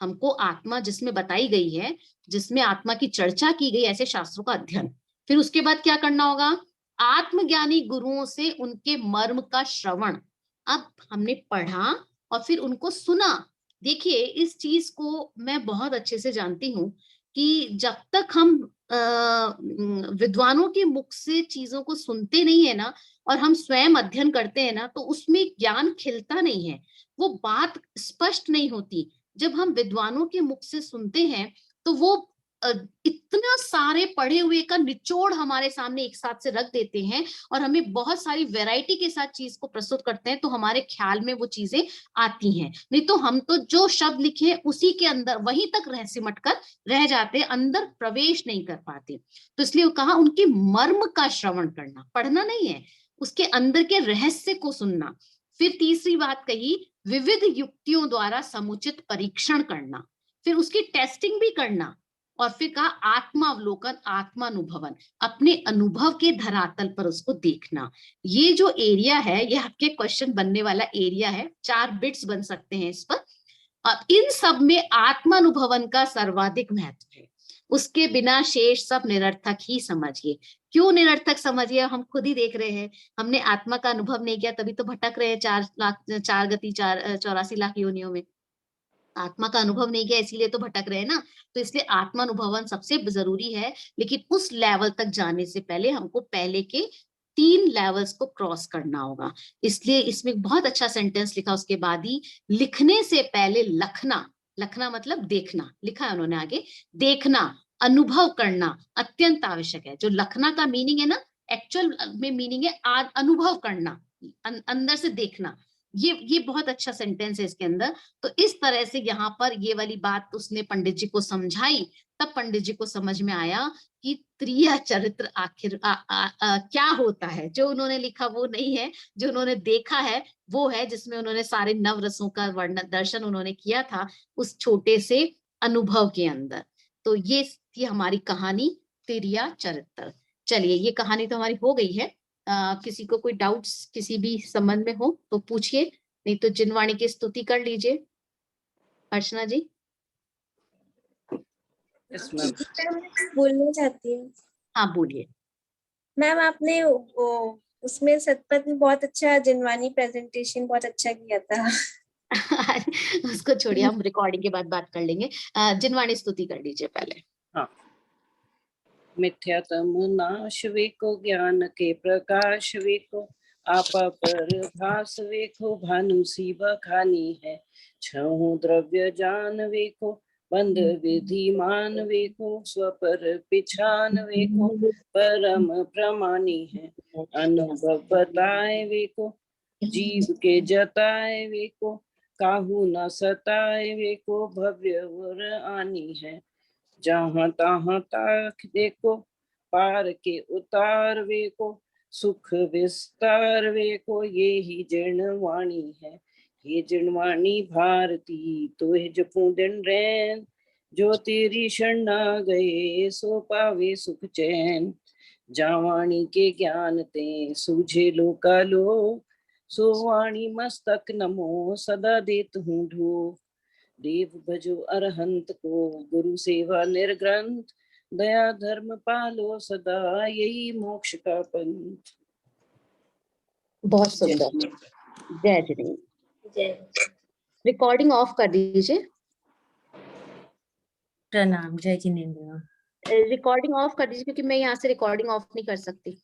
हमको आत्मा जिसमें बताई गई है, जिसमें आत्मा की चर्चा की गई, ऐसे शास्त्रों का अध्ययन। फिर उसके बाद क्या करना होगा? आत्मज्ञानी गुरुओं से उनके मर्म का श्रवण। अब हमने पढ़ा और फिर उनको सुना। देखिए इस चीज को मैं बहुत अच्छे से जानती हूँ कि जब तक हम विद्वानों के मुख से चीजों को सुनते नहीं है ना, और हम स्वयं अध्ययन करते हैं ना, तो उसमें ज्ञान खिलता नहीं है, वो बात स्पष्ट नहीं होती। जब हम विद्वानों के मुख से सुनते हैं तो वो इतना सारे पढ़े हुए का निचोड़ हमारे सामने एक साथ से रख देते हैं और हमें बहुत सारी वैरायटी के साथ चीज को प्रस्तुत करते हैं, तो हमारे ख्याल में वो चीजें आती हैं। नहीं तो हम तो जो शब्द लिखे हैं उसी के अंदर वहीं तक रह सिमट कर रह जाते हैं, अंदर प्रवेश नहीं कर पाते। तो इसलिए कहा उनके मर्म का श्रवण करना, पढ़ना नहीं है, उसके अंदर के रहस्य को सुनना। फिर तीसरी बात कही, विविध युक्तियों द्वारा समुचित परीक्षण करना, फिर उसकी टेस्टिंग भी करना। और फिर कहा आत्मावलोकन, आत्मानुभवन, अपने अनुभव के धरातल पर उसको देखना। ये जो एरिया है, ये आपके क्वेश्चन बनने वाला एरिया है, 4 बिट्स बन सकते हैं इस पर। अब इन सब में आत्मानुभवन का सर्वाधिक महत्व है, उसके बिना शेष सब निरर्थक ही समझिए। क्यों निरर्थक समझिए? हम खुद ही देख रहे हैं, हमने आत्मा का अनुभव नहीं किया, तभी तो भटक रहे हैं 84 लाख योनियों में। आत्मा का अनुभव नहीं किया इसीलिए तो भटक रहे हैं ना। तो इसलिए आत्मानुभवन सबसे जरूरी है, लेकिन उस लेवल तक जाने से पहले हमको पहले के 3 लेवल्स को क्रॉस करना होगा। इसलिए इसमें बहुत अच्छा सेंटेंस लिखा उसके बाद ही, लिखने से पहले लखना, लखना मतलब देखना, लिखा है उन्होंने आगे, देखना, अनुभव करना अत्यंत आवश्यक है। जो लखना का मीनिंग है ना, एक्चुअल में मीनिंग है अनुभव करना, अंदर से देखना। ये बहुत अच्छा सेंटेंस है इसके अंदर। तो इस तरह से यहाँ पर ये वाली बात उसने पंडित जी को समझाई, तब पंडित जी को समझ में आया कि त्रिया चरित्र आखिर क्या होता है। जो उन्होंने लिखा वो नहीं है, जो उन्होंने देखा है वो है, जिसमें उन्होंने सारे नवरसों का वर्णन दर्शन उन्होंने किया था उस छोटे से अनुभव के अंदर। तो ये थी हमारी कहानी त्रिया चरित्र। चलिए ये कहानी तो हमारी हो गई है। किसी को कोई डाउट्स किसी भी संबंध में हो तो पूछिए, नहीं तो जिनवाणी की स्तुति कर लीजिए। अर्चना जी। मैम बोलना चाहती हूँ। हाँ बोलिए। मैम आपने उसमें सतपथ में बहुत अच्छा जिनवानी प्रेजेंटेशन बहुत अच्छा किया था। उसको छोड़िए, हम रिकॉर्डिंग के बाद बात कर लेंगे। जिनवाणी स्तुति कर लीजिए पहले। हाँ। मिथ्यातम नाश वेको, ज्ञान के प्रकाश वेको, आपा पर भास वेको, भानु सी बखानी है। छहु द्रव्य जान वेको, बंद विधिमान वेको, स्वपर पिछान वेको, परम प्रमाणी है। अनुभव बताए वेको, जीव के जताए वेको, काहू न सताए वेको, भव्य वर आनी है। जहाँ तहाँ ताक देखो, पार के उतार वेको, सुख विस्तार वेको, ये ही जिणवाणी है। ये जिणवाणी भारती तो जपू दिन रैन, जो तेरी शरण आ गए सो पावे सुख चैन। जावाणी के ज्ञान ते सूझे लोकालो, सो वाणी मस्तक नमो सदा देत हूँ ढो। देव भजो अरहंत को गुरु सेवा निर्ग्रंथ, दया धर्म पालो सदा यही मोक्ष का पंथ। बहुत सुंदर। जय जिनेन्द्र। जय। रिकॉर्डिंग ऑफ कर दीजिए। प्रणाम। जय जिनेन्द्र। रिकॉर्डिंग ऑफ कर दीजिए क्योंकि मैं यहाँ से रिकॉर्डिंग ऑफ नहीं कर सकती।